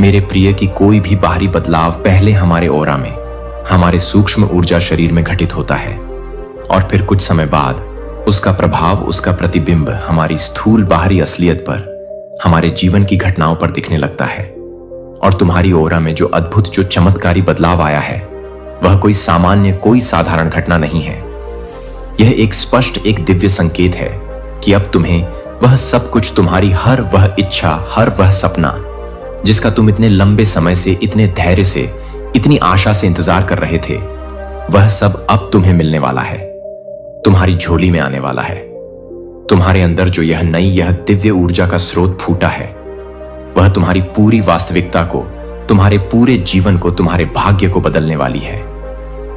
मेरे प्रिय कि कोई भी बाहरी बदलाव पहले हमारे ओरा में, हमारे सूक्ष्म ऊर्जा शरीर में घटित होता है और फिर कुछ समय बाद उसका प्रभाव, उसका प्रतिबिंब हमारी स्थूल बाहरी असलियत पर, हमारे जीवन की घटनाओं पर दिखने लगता है। और तुम्हारी ओरा में जो अद्भुत, जो चमत्कारी बदलाव आया है, वह कोई सामान्य, कोई साधारण घटना नहीं है। यह एक स्पष्ट, एक दिव्य संकेत है कि अब तुम्हें वह सब कुछ, तुम्हारी हर वह इच्छा, हर वह सपना जिसका तुम इतने लंबे समय से, इतने धैर्य से, इतनी आशा से इंतजार कर रहे थे, वह सब अब तुम्हें मिलने वाला है, तुम्हारी झोली में आने वाला है। तुम्हारे अंदर जो यह नई, यह दिव्य ऊर्जा का स्रोत फूटा है, वह तुम्हारी पूरी वास्तविकता को, तुम्हारे पूरे जीवन को, तुम्हारे भाग्य को बदलने वाली है।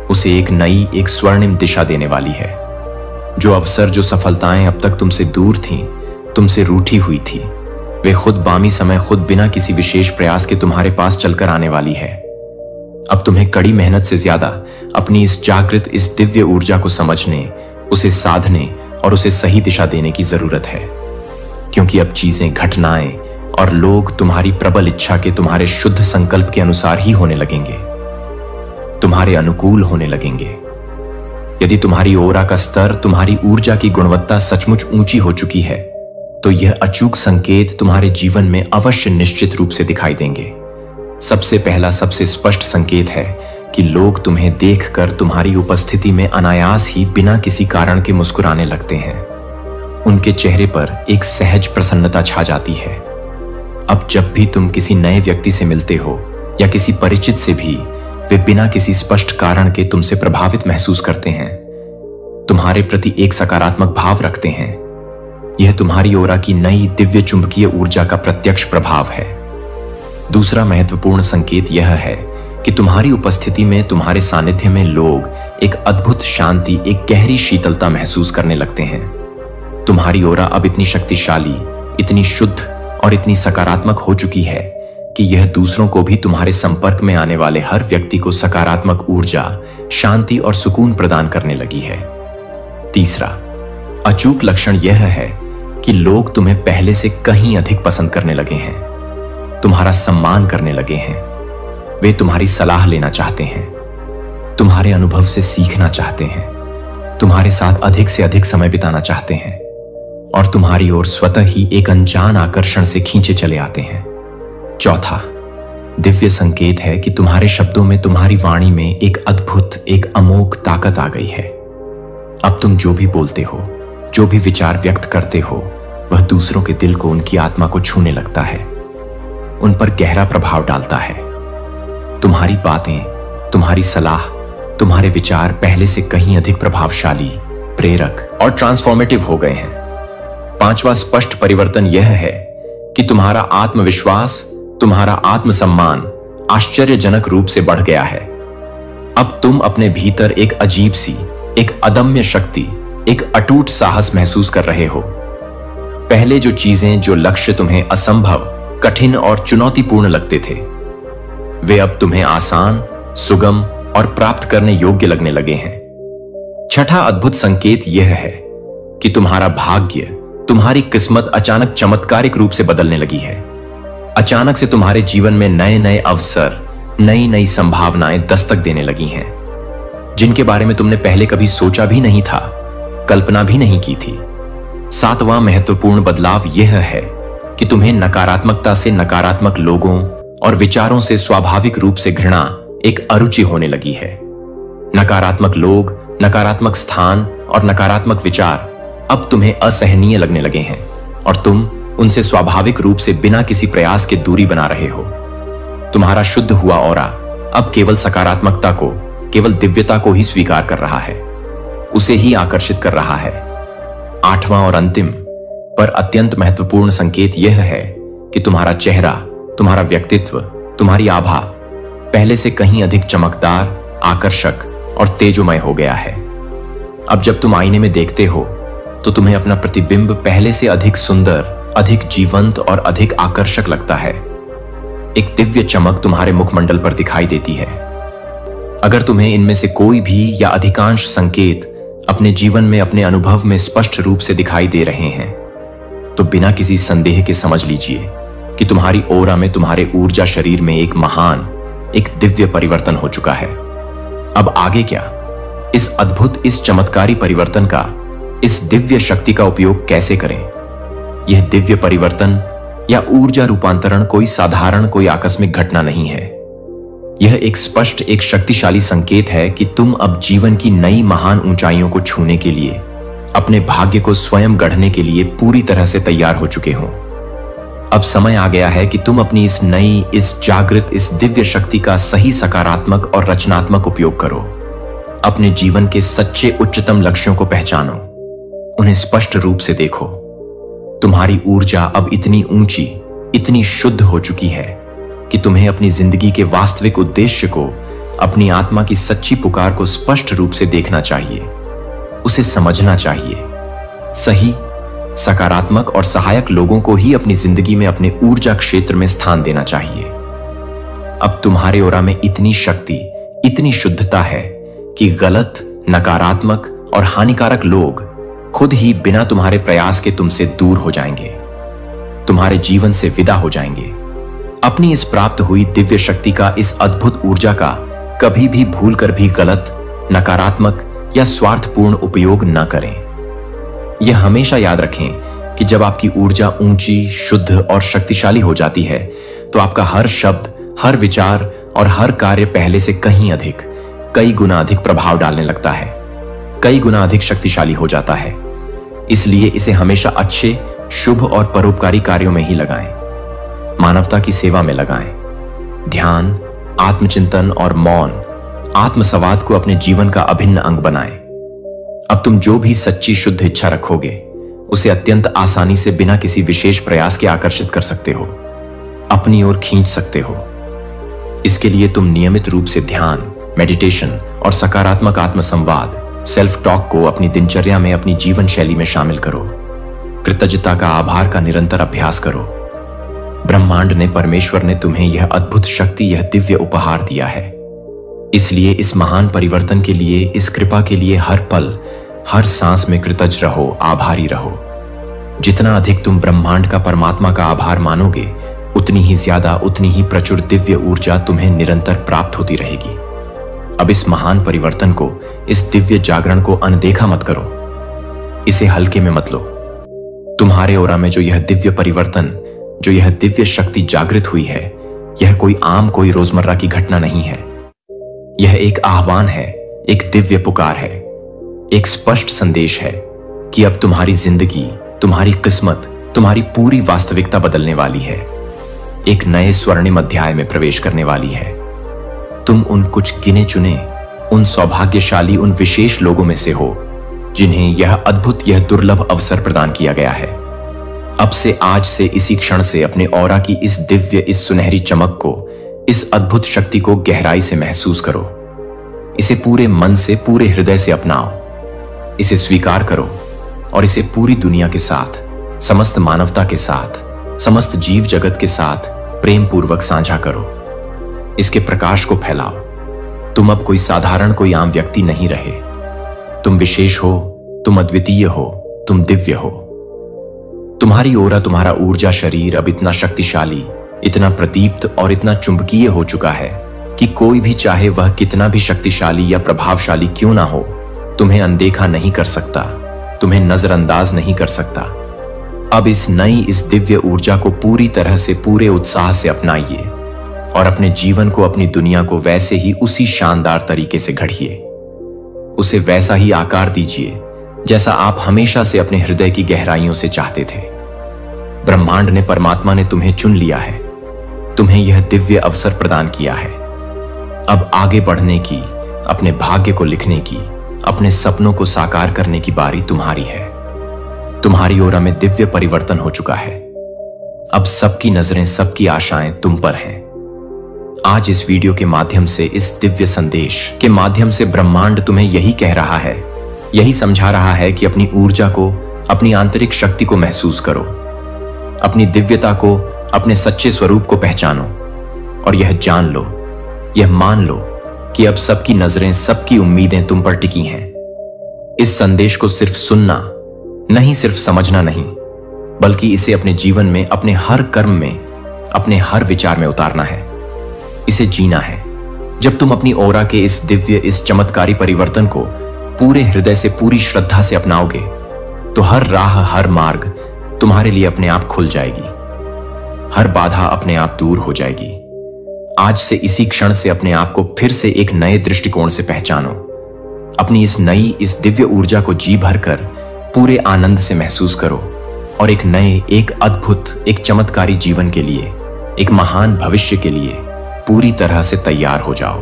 उसे एक नई, एक स्वर्णिम दिशा देने वाली है। जो अवसर, जो सफलताएं अब तक तुमसे दूर थीं, तुमसे रूठी हुई थी, वे खुद बामी समय, खुद बिना किसी विशेष प्रयास के तुम्हारे पास चलकर आने वाली है। अब तुम्हें कड़ी मेहनत से ज्यादा अपनी इस जागृत, इस दिव्य ऊर्जा को समझने, उसे साधने और उसे सही दिशा देने की जरूरत है, क्योंकि अब चीजें, घटनाएं और लोग तुम्हारी प्रबल इच्छा के, तुम्हारे शुद्ध संकल्प के अनुसार ही होने लगेंगे, तुम्हारे अनुकूल होने लगेंगे। यदि तुम्हारी ओरा का स्तर, तुम्हारी ऊर्जा की गुणवत्ता सचमुच ऊंची हो चुकी है, तो यह अचूक संकेत तुम्हारे जीवन में अवश्य निश्चित रूप से दिखाई देंगे। सबसे पहला, सबसे स्पष्ट संकेत है कि लोग तुम्हें देखकर तुम्हारी उपस्थिति में अनायास ही, बिना किसी कारण के मुस्कुराने लगते हैं। उनके चेहरे पर एक सहज प्रसन्नता छा जाती है। अब जब भी तुम किसी नए व्यक्ति से मिलते हो या किसी परिचित से भी, वे बिना किसी स्पष्ट कारण के तुमसे प्रभावित महसूस करते हैं, तुम्हारे प्रति एक सकारात्मक भाव रखते हैं। यह तुम्हारी ओरा की नई दिव्य चुंबकीय ऊर्जा का प्रत्यक्ष प्रभाव है। दूसरा महत्वपूर्ण संकेत यह है कि तुम्हारी उपस्थिति में, तुम्हारे सानिध्य में लोग एक अद्भुत शांति, एक गहरी शीतलता महसूस करने लगते हैं। तुम्हारी ओरा अब इतनी शक्तिशाली, इतनी शुद्ध और इतनी सकारात्मक हो चुकी है कि यह दूसरों को भी तुम्हारे संपर्क में आने वाले हर व्यक्ति को सकारात्मक ऊर्जा, शांति और सुकून प्रदान करने लगी है। तीसरा अचूक लक्षण यह है कि लोग तुम्हें पहले से कहीं अधिक पसंद करने लगे हैं, तुम्हारा सम्मान करने लगे हैं, वे तुम्हारी सलाह लेना चाहते हैं, तुम्हारे अनुभव से सीखना चाहते हैं, तुम्हारे साथ अधिक से अधिक समय बिताना चाहते हैं और तुम्हारी ओर स्वतः ही एक अनजान आकर्षण से खींचे चले आते हैं। चौथा, दिव्य संकेत है कि तुम्हारे शब्दों में, तुम्हारी वाणी में एक अद्भुत, एक अमोघ ताकत आ गई है। अब तुम जो भी बोलते हो, जो भी विचार व्यक्त करते हो, वह दूसरों के दिल को, उनकी आत्मा को छूने लगता है, उन पर गहरा प्रभाव डालता है। तुम्हारी बातें, तुम्हारी सलाह, तुम्हारे विचार पहले से कहीं अधिक प्रभावशाली, प्रेरक और ट्रांसफॉर्मेटिव हो गए हैं। पांचवा स्पष्ट परिवर्तन यह है कि तुम्हारा आत्मविश्वास, तुम्हारा आत्मसम्मान आश्चर्यजनक रूप से बढ़ गया है। अब तुम अपने भीतर एक अजीब सी, एक अदम्य शक्ति, एक अटूट साहस महसूस कर रहे हो। पहले जो चीजें, जो लक्ष्य तुम्हें असंभव, कठिन और चुनौतीपूर्ण लगते थे, वे अब तुम्हें आसान, सुगम और प्राप्त करने योग्य लगने लगे हैं। छठा अद्भुत संकेत यह है कि तुम्हारा भाग्य, तुम्हारी किस्मत अचानक चमत्कारिक रूप से बदलने लगी है। अचानक से तुम्हारे जीवन में नए नए अवसर, नई नई संभावनाएं दस्तक देने लगी हैं, जिनके बारे में तुमने पहले कभी सोचा भी नहीं था, कल्पना भी नहीं की थी। सातवां महत्वपूर्ण बदलाव यह है कि तुम्हें नकारात्मकता से, नकारात्मक लोगों और विचारों से स्वाभाविक रूप से घृणा, एक अरुचि होने लगी है। नकारात्मक लोग, नकारात्मक स्थान और नकारात्मक विचार अब तुम्हें असहनीय लगने लगे हैं और तुम उनसे स्वाभाविक रूप से बिना किसी प्रयास के दूरी बना रहे हो। तुम्हारा शुद्ध हुआ ऑरा अब केवल सकारात्मकता को, केवल दिव्यता को ही स्वीकार कर रहा है, उसे ही आकर्षित कर रहा है। आठवां और अंतिम पर अत्यंत महत्वपूर्ण संकेत यह है कि तुम्हारा चेहरा, तुम्हारा व्यक्तित्व, तुम्हारी आभा पहले से कहीं अधिक चमकदार, आकर्षक और तेजोमय हो गया है। अब जब तुम आईने में देखते हो तो तुम्हें अपना प्रतिबिंब पहले से अधिक सुंदर, अधिक जीवंत और अधिक आकर्षक लगता है। एक दिव्य चमक तुम्हारे मुखमंडल पर दिखाई देती है। अगर तुम्हें इनमें से कोई भी या अधिकांश संकेत अपने जीवन में, अपने अनुभव में स्पष्ट रूप से दिखाई दे रहे हैं, तो बिना किसी संदेह के समझ लीजिए कि तुम्हारी ओरा में, तुम्हारे ऊर्जा शरीर में एक महान, एक दिव्य परिवर्तन हो चुका है। अब आगे क्या? इस अद्भुत, इस चमत्कारी परिवर्तन का, इस दिव्य शक्ति का उपयोग कैसे करें? यह दिव्य परिवर्तन या ऊर्जा रूपांतरण कोई साधारण, कोई आकस्मिक घटना नहीं है। यह एक स्पष्ट, एक शक्तिशाली संकेत है कि तुम अब जीवन की नई महान ऊंचाइयों को छूने के लिए, अपने भाग्य को स्वयं गढ़ने के लिए पूरी तरह से तैयार हो चुके हो। अब समय आ गया है कि तुम अपनी इस नई, इस जागृत, इस दिव्य शक्ति का सही, सकारात्मक और रचनात्मक उपयोग करो। अपने जीवन के सच्चे, उच्चतम लक्ष्यों को पहचानो, उन्हें स्पष्ट रूप से देखो। तुम्हारी ऊर्जा अब इतनी ऊंची, इतनी शुद्ध हो चुकी है कि तुम्हें अपनी जिंदगी के वास्तविक उद्देश्य को, अपनी आत्मा की सच्ची पुकार को स्पष्ट रूप से देखना चाहिए, उसे समझना चाहिए। सही, सकारात्मक और सहायक लोगों को ही अपनी जिंदगी में, अपने ऊर्जा क्षेत्र में स्थान देना चाहिए। अब तुम्हारे ओरा में इतनी शक्ति, इतनी शुद्धता है कि गलत, नकारात्मक और हानिकारक लोग खुद ही बिना तुम्हारे प्रयास के तुमसे दूर हो जाएंगे, तुम्हारे जीवन से विदा हो जाएंगे। अपनी इस प्राप्त हुई दिव्य शक्ति का, इस अद्भुत ऊर्जा का कभी भी भूल कर भी गलत, नकारात्मक या स्वार्थपूर्ण उपयोग न करें। यह हमेशा याद रखें कि जब आपकी ऊर्जा ऊंची, शुद्ध और शक्तिशाली हो जाती है, तो आपका हर शब्द, हर विचार और हर कार्य पहले से कहीं अधिक, कई गुना अधिक प्रभाव डालने लगता है, कई गुना अधिक शक्तिशाली हो जाता है। इसलिए इसे हमेशा अच्छे, शुभ और परोपकारी कार्यों में ही लगाएं, मानवता की सेवा में लगाएं। ध्यान, आत्मचिंतन और मौन, आत्मसंवाद को अपने जीवन का अभिन्न अंग बनाएं। अब तुम जो भी सच्ची, शुद्ध इच्छा रखोगे, उसे अत्यंत आसानी से बिना किसी विशेष प्रयास के आकर्षित कर सकते हो, अपनी ओर खींच सकते हो। इसके लिए तुम नियमित रूप से ध्यान, मेडिटेशन और सकारात्मक आत्मसंवाद, सेल्फ टॉक को अपनी दिनचर्या में, अपनी जीवन शैली में शामिल करो। कृतज्ञता का, आभार का निरंतर अभ्यास करो। ब्रह्मांड ने, परमेश्वर ने तुम्हें यह अद्भुत शक्ति, यह दिव्य उपहार दिया है। इसलिए इस महान परिवर्तन के लिए, इस कृपा के लिए हर पल, हर सांस में कृतज्ञ रहो, आभारी रहो। जितना अधिक तुम ब्रह्मांड का, परमात्मा का आभार मानोगे, उतनी ही ज्यादा, उतनी ही प्रचुर दिव्य ऊर्जा तुम्हें निरंतर प्राप्त होती रहेगी। अब इस महान परिवर्तन को, इस दिव्य जागरण को अनदेखा मत करो, इसे हल्के में मत लो। तुम्हारे ओरा में जो यह दिव्य परिवर्तन, जो यह दिव्य शक्ति जागृत हुई है, यह कोई रोजमर्रा की घटना नहीं है। यह एक आह्वान है, एक दिव्य पुकार है, एक स्पष्ट संदेश है कि अब तुम्हारी जिंदगी, तुम्हारी किस्मत, तुम्हारी पूरी वास्तविकता बदलने वाली है, एक नए स्वर्णिम अध्याय में प्रवेश करने वाली है। तुम उन कुछ गिने चुने, उन सौभाग्यशाली, उन विशेष लोगों में से हो जिन्हें यह अद्भुत, यह दुर्लभ अवसर प्रदान किया गया है। अब से, आज से, इसी क्षण से अपने औरा की इस दिव्य, इस सुनहरी चमक को, इस अद्भुत शक्ति को गहराई से महसूस करो। इसे पूरे मन से, पूरे हृदय से अपनाओ, इसे स्वीकार करो और इसे पूरी दुनिया के साथ, समस्त मानवता के साथ, समस्त जीव जगत के साथ प्रेम पूर्वक साझा करो। इसके प्रकाश को फैलाओ। तुम अब कोई साधारण, कोई आम व्यक्ति नहीं रहे। तुम विशेष हो, तुम अद्वितीय हो, तुम दिव्य हो। तुम्हारी ओरा, तुम्हारा ऊर्जा शरीर अब इतना शक्तिशाली, इतना प्रदीप्त और इतना चुंबकीय हो चुका है कि कोई भी, चाहे वह कितना भी शक्तिशाली या प्रभावशाली क्यों ना हो, तुम्हें अनदेखा नहीं कर सकता, तुम्हें नजरअंदाज नहीं कर सकता। अब इस नई, इस दिव्य ऊर्जा को पूरी तरह से, पूरे उत्साह से अपनाइए और अपने जीवन को, अपनी दुनिया को वैसे ही, उसी शानदार तरीके से गढ़िए। उसे वैसा ही आकार दीजिए जैसा आप हमेशा से अपने हृदय की गहराइयों से चाहते थे। ब्रह्मांड ने, परमात्मा ने तुम्हें चुन लिया है, तुम्हें यह दिव्य अवसर प्रदान किया है। अब आगे बढ़ने की, अपने भाग्य को लिखने की, अपने सपनों को साकार करने की बारी तुम्हारी है। तुम्हारी ओरा में दिव्य परिवर्तन हो चुका है। अब सबकी नजरें, सबकी आशाएं तुम पर हैं। आज इस वीडियो के माध्यम से, इस दिव्य संदेश के माध्यम से ब्रह्मांड तुम्हें यही कह रहा है, यही समझा रहा है कि अपनी ऊर्जा को, अपनी आंतरिक शक्ति को महसूस करो, अपनी दिव्यता को, अपने सच्चे स्वरूप को पहचानो और यह जान लो, यह मान लो कि अब सबकी नजरें, सबकी उम्मीदें तुम पर टिकी हैं। इस संदेश को सिर्फ सुनना नहीं, सिर्फ समझना नहीं, बल्कि इसे अपने जीवन में, अपने हर कर्म में, अपने हर विचार में उतारना है, इसे जीना है। जब तुम अपनी ओरा के इस दिव्य, इस चमत्कारी परिवर्तन को पूरे हृदय से, पूरी श्रद्धा से अपनाओगे, तो हर राह, हर मार्ग तुम्हारे लिए अपने आप खुल जाएगी, हर बाधा अपने आप दूर हो जाएगी। आज से, इसी क्षण से अपने आप को फिर से एक नए दृष्टिकोण से पहचानो। अपनी इस नई, इस दिव्य ऊर्जा को जी भरकर पूरे आनंद से महसूस करो और एक नए, एक अद्भुत, एक चमत्कारी जीवन के लिए, एक महान भविष्य के लिए पूरी तरह से तैयार हो जाओ।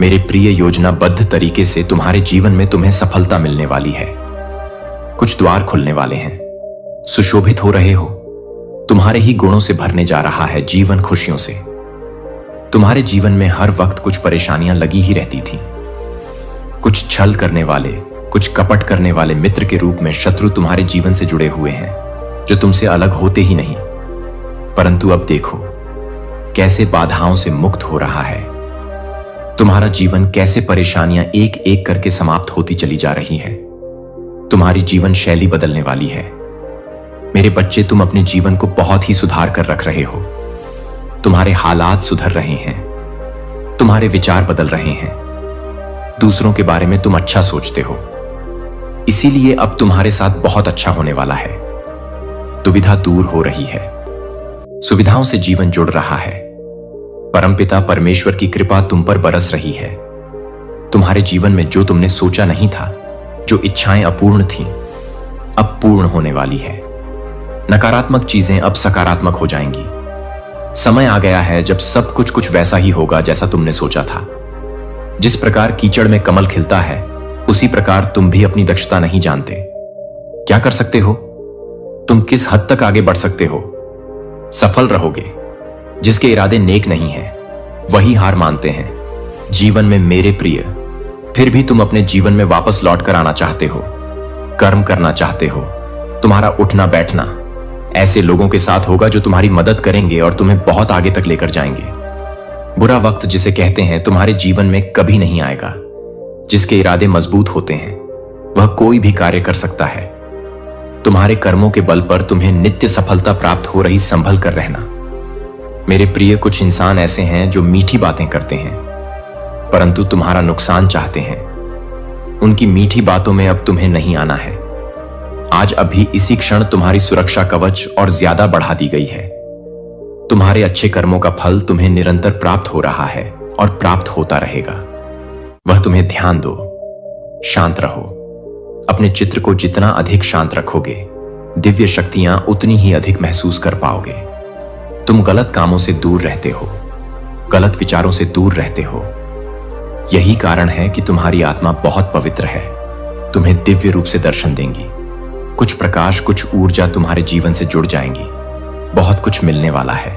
मेरे प्रिय, योजनाबद्ध तरीके से तुम्हारे जीवन में तुम्हें सफलता मिलने वाली है। कुछ द्वार खुलने वाले हैं, सुशोभित हो रहे हो, तुम्हारे ही गुणों से भरने जा रहा है जीवन, खुशियों से। तुम्हारे जीवन में हर वक्त कुछ परेशानियां लगी ही रहती थीं। कुछ छल करने वाले, कुछ कपट करने वाले मित्र के रूप में शत्रु तुम्हारे जीवन से जुड़े हुए हैं, जो तुमसे अलग होते ही नहीं। परंतु अब देखो कैसे बाधाओं से मुक्त हो रहा है। तुम्हारा जीवन कैसे परेशानियां एक एक करके समाप्त होती चली जा रही हैं। तुम्हारी जीवन शैली बदलने वाली है। मेरे बच्चे, तुम अपने जीवन को बहुत ही सुधार कर रख रहे हो। तुम्हारे हालात सुधर रहे हैं, तुम्हारे विचार बदल रहे हैं, दूसरों के बारे में तुम अच्छा सोचते हो। इसीलिए अब तुम्हारे साथ बहुत अच्छा होने वाला है। दुविधा दूर हो रही है, सुविधाओं से जीवन जुड़ रहा है। परमपिता परमेश्वर की कृपा तुम पर बरस रही है। तुम्हारे जीवन में जो तुमने सोचा नहीं था, जो इच्छाएं अपूर्ण थीं, अब पूर्ण होने वाली है। नकारात्मक चीजें अब सकारात्मक हो जाएंगी। समय आ गया है जब सब कुछ वैसा ही होगा जैसा तुमने सोचा था। जिस प्रकार कीचड़ में कमल खिलता है, उसी प्रकार तुम भी अपनी दक्षता नहीं जानते। क्या कर सकते हो? तुम किस हद तक आगे बढ़ सकते हो? सफल रहोगे। जिसके इरादे नेक नहीं हैं, वही हार मानते हैं। जीवन में मेरे प्रिय, फिर भी तुम अपने जीवन में वापस लौट कर आना चाहते हो, कर्म करना चाहते हो। तुम्हारा उठना बैठना ऐसे लोगों के साथ होगा जो तुम्हारी मदद करेंगे और तुम्हें बहुत आगे तक लेकर जाएंगे। बुरा वक्त जिसे कहते हैं, तुम्हारे जीवन में कभी नहीं आएगा। जिसके इरादे मजबूत होते हैं, वह कोई भी कार्य कर सकता है। तुम्हारे कर्मों के बल पर तुम्हें नित्य सफलता प्राप्त हो रही, संभल कर रहना। मेरे प्रिय, कुछ इंसान ऐसे हैं जो मीठी बातें करते हैं, परंतु तुम्हारा नुकसान चाहते हैं। उनकी मीठी बातों में अब तुम्हें नहीं आना है। आज अभी इसी क्षण तुम्हारी सुरक्षा कवच और ज्यादा बढ़ा दी गई है। तुम्हारे अच्छे कर्मों का फल तुम्हें निरंतर प्राप्त हो रहा है और प्राप्त होता रहेगा। वह तुम्हें ध्यान दो, शांत रहो। अपने चित्र को जितना अधिक शांत रखोगे, दिव्य शक्तियां उतनी ही अधिक महसूस कर पाओगे। तुम गलत कामों से दूर रहते हो, गलत विचारों से दूर रहते हो। यही कारण है कि तुम्हारी आत्मा बहुत पवित्र है, तुम्हें दिव्य रूप से दर्शन देंगी। कुछ प्रकाश, कुछ ऊर्जा तुम्हारे जीवन से जुड़ जाएंगी। बहुत कुछ मिलने वाला है।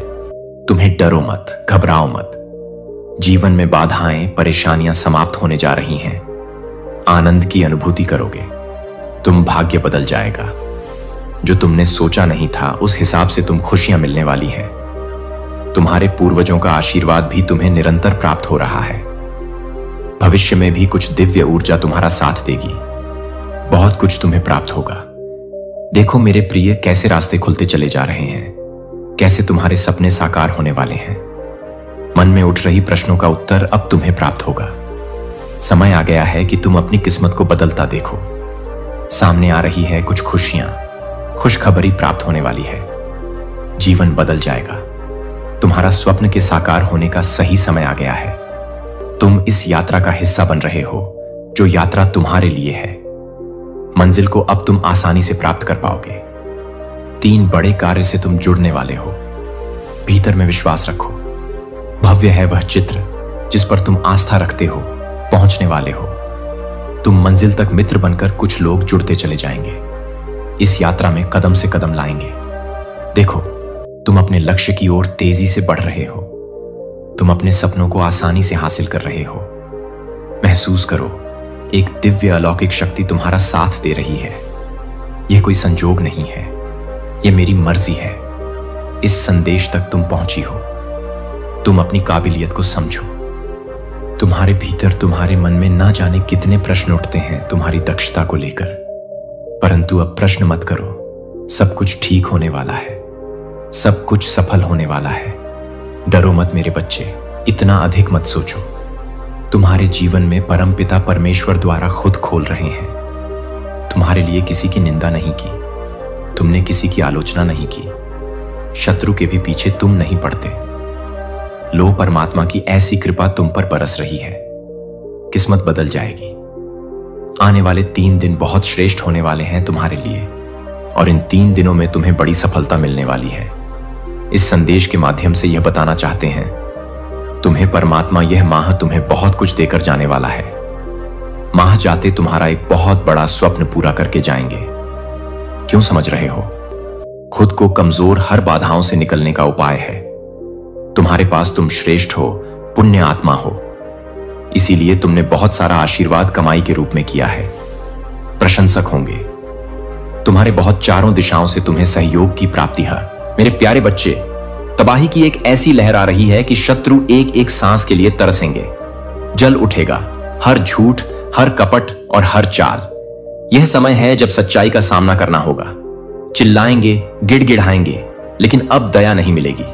तुम्हें डरो मत, घबराओ मत। जीवन में बाधाएं, परेशानियां समाप्त होने जा रही हैं। आनंद की अनुभूति करोगे। तुम भाग्य बदल जाएगा। जो तुमने सोचा नहीं था उस हिसाब से तुम खुशियां मिलने वाली हैं। तुम्हारे पूर्वजों का आशीर्वाद भी तुम्हें निरंतर प्राप्त हो रहा है। भविष्य में भी कुछ दिव्य ऊर्जा तुम्हारा साथ देगी। बहुत कुछ तुम्हें प्राप्त होगा। देखो मेरे प्रिय, कैसे रास्ते खुलते चले जा रहे हैं, कैसे तुम्हारे सपने साकार होने वाले हैं। मन में उठ रही प्रश्नों का उत्तर अब तुम्हें प्राप्त होगा। समय आ गया है कि तुम अपनी किस्मत को बदलता देखो। सामने आ रही है कुछ खुशियां, खुशखबरी प्राप्त होने वाली है। जीवन बदल जाएगा। तुम्हारा स्वप्न के साकार होने का सही समय आ गया है। तुम इस यात्रा का हिस्सा बन रहे हो, जो यात्रा तुम्हारे लिए है। मंजिल को अब तुम आसानी से प्राप्त कर पाओगे। 3 बड़े कार्य से तुम जुड़ने वाले हो। भीतर में विश्वास रखो। भव्य है वह चित्र जिस पर तुम आस्था रखते हो, पहुंचने वाले हो। तुम मंजिल तक मित्र बनकर कुछ लोग जुड़ते चले जाएंगे। इस यात्रा में कदम से कदम लाएंगे। देखो, तुम अपने लक्ष्य की ओर तेजी से बढ़ रहे हो। तुम अपने सपनों को आसानी से हासिल कर रहे हो। महसूस करो, एक दिव्य अलौकिक शक्ति तुम्हारा साथ दे रही है। यह कोई संजोग नहीं है, यह मेरी मर्जी है। इस संदेश तक तुम पहुंची हो। तुम अपनी काबिलियत को समझो। तुम्हारे भीतर, तुम्हारे मन में ना जाने कितने प्रश्न उठते हैं तुम्हारी दक्षता को लेकर, परंतु अब प्रश्न मत करो। सब कुछ ठीक होने वाला है, सब कुछ सफल होने वाला है। डरो मत मेरे बच्चे, इतना अधिक मत सोचो। तुम्हारे जीवन में परमपिता परमेश्वर द्वारा खुद खोल रहे हैं। तुम्हारे लिए किसी की निंदा नहीं की, तुमने किसी की आलोचना नहीं की। शत्रु के भी पीछे तुम नहीं पड़ते। लो, परमात्मा की ऐसी कृपा तुम पर बरस रही है। किस्मत बदल जाएगी। आने वाले 3 दिन बहुत श्रेष्ठ होने वाले हैं तुम्हारे लिए, और इन 3 दिनों में तुम्हें बड़ी सफलता मिलने वाली है। इस संदेश के माध्यम से यह बताना चाहते हैं, तुम्हें परमात्मा यह माह तुम्हें बहुत कुछ देकर जाने वाला है। माह जाते तुम्हारा एक बहुत बड़ा स्वप्न पूरा करके जाएंगे। क्यों समझ रहे हो? खुद को कमजोर हर बाधाओं से निकलने का उपाय है। तुम्हारे पास तुम श्रेष्ठ हो, पुण्य आत्मा हो। इसीलिए तुमने बहुत सारा आशीर्वाद कमाई के रूप में किया है। प्रशंसक होंगे तुम्हारे बहुत चारों दिशाओं से तुम्हें सहयोग की प्राप्ति है। मेरे प्यारे बच्चे, तबाही की एक ऐसी लहर आ रही है कि शत्रु एक एक सांस के लिए तरसेंगे। जल उठेगा हर झूठ, हर कपट और हर चाल। यह समय है जब सच्चाई का सामना करना होगा। चिल्लाएंगे, गिड़गिड़ाएंगे, लेकिन अब दया नहीं मिलेगी।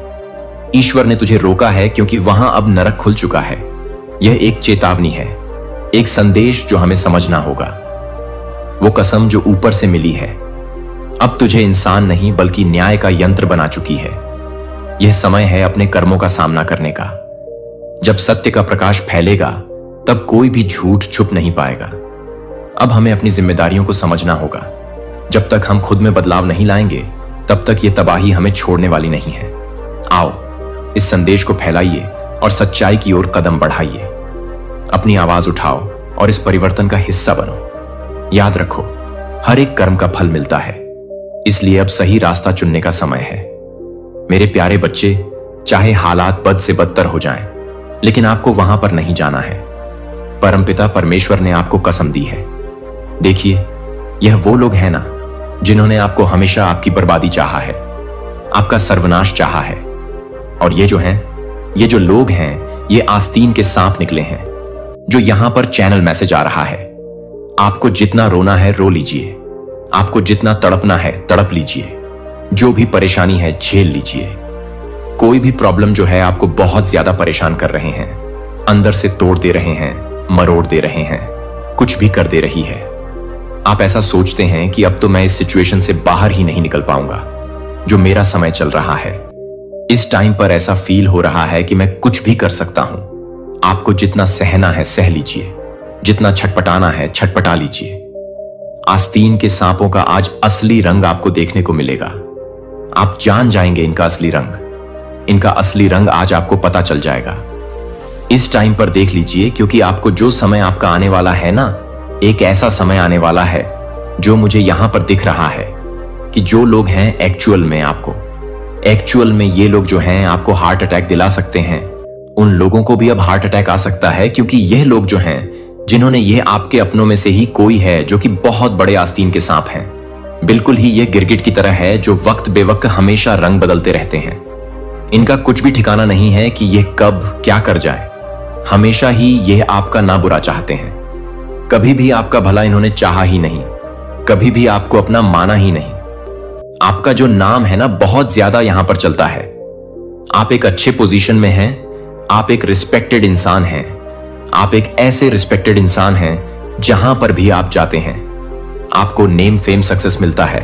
ईश्वर ने तुझे रोका है क्योंकि वहां अब नरक खुल चुका है। यह एक चेतावनी है, एक संदेश जो हमें समझना होगा। वो कसम जो ऊपर से मिली है अब तुझे इंसान नहीं बल्कि न्याय का यंत्र बना चुकी है। यह समय है अपने कर्मों का सामना करने का। जब सत्य का प्रकाश फैलेगा तब कोई भी झूठ छुप नहीं पाएगा। अब हमें अपनी जिम्मेदारियों को समझना होगा। जब तक हम खुद में बदलाव नहीं लाएंगे तब तक यह तबाही हमें छोड़ने वाली नहीं है। आओ, इस संदेश को फैलाइए और सच्चाई की ओर कदम बढ़ाइए। अपनी आवाज उठाओ और इस परिवर्तन का हिस्सा बनो। याद रखो, हर एक कर्म का फल मिलता है, इसलिए अब सही रास्ता चुनने का समय है। मेरे प्यारे बच्चे, चाहे हालात बद से बदतर हो जाएं, लेकिन आपको वहां पर नहीं जाना है। परमपिता परमेश्वर ने आपको कसम दी है। देखिए, यह वो लोग हैं ना जिन्होंने आपको हमेशा आपकी बर्बादी चाहा है, आपका सर्वनाश चाहा है। और ये जो लोग हैं, ये आस्तीन के सांप निकले हैं। जो यहां पर चैनल मैसेज आ रहा है, आपको जितना रोना है रो लीजिए, आपको जितना तड़पना है तड़प लीजिए, जो भी परेशानी है झेल लीजिए। कोई भी प्रॉब्लम जो है आपको बहुत ज्यादा परेशान कर रहे हैं, अंदर से तोड़ दे रहे हैं, मरोड़ दे रहे हैं, कुछ भी कर दे रही है। आप ऐसा सोचते हैं कि अब तो मैं इस सिचुएशन से बाहर ही नहीं निकल पाऊंगा। जो मेरा समय चल रहा है, इस टाइम पर ऐसा फील हो रहा है कि मैं कुछ भी कर सकता हूं। आपको जितना सहना है सह लीजिए, जितना छटपटाना है छटपटा लीजिए। आस्तीन के सांपों का आज असली रंग आपको देखने को मिलेगा। आप जान जाएंगे इनका असली रंग। इनका असली रंग आज आपको पता चल जाएगा। इस टाइम पर देख लीजिए, क्योंकि आपको जो समय आपका आने वाला है ना, एक ऐसा समय आने वाला है जो मुझे यहां पर दिख रहा है कि जो लोग हैं एक्चुअल में ये लोग जो हैं आपको हार्ट अटैक दिला सकते हैं, उन लोगों को भी अब हार्ट अटैक आ सकता है। क्योंकि यह लोग जो हैं, जिन्होंने ये आपके अपनों में से ही कोई है जो कि बहुत बड़े आस्तीन के सांप हैं। बिल्कुल ही ये गिरगिट की तरह है जो वक्त बेवक्त हमेशा रंग बदलते रहते हैं। इनका कुछ भी ठिकाना नहीं है कि यह कब क्या कर जाए। हमेशा ही यह आपका ना बुरा चाहते हैं। कभी भी आपका भला इन्होंने चाहा ही नहीं, कभी भी आपको अपना माना ही नहीं। आपका जो नाम है ना, बहुत ज्यादा यहां पर चलता है। आप एक अच्छे पोजीशन में हैं, आप एक रिस्पेक्टेड इंसान हैं। आप एक ऐसे रिस्पेक्टेड इंसान हैं जहां पर भी आप जाते हैं आपको नेम फेम सक्सेस मिलता है।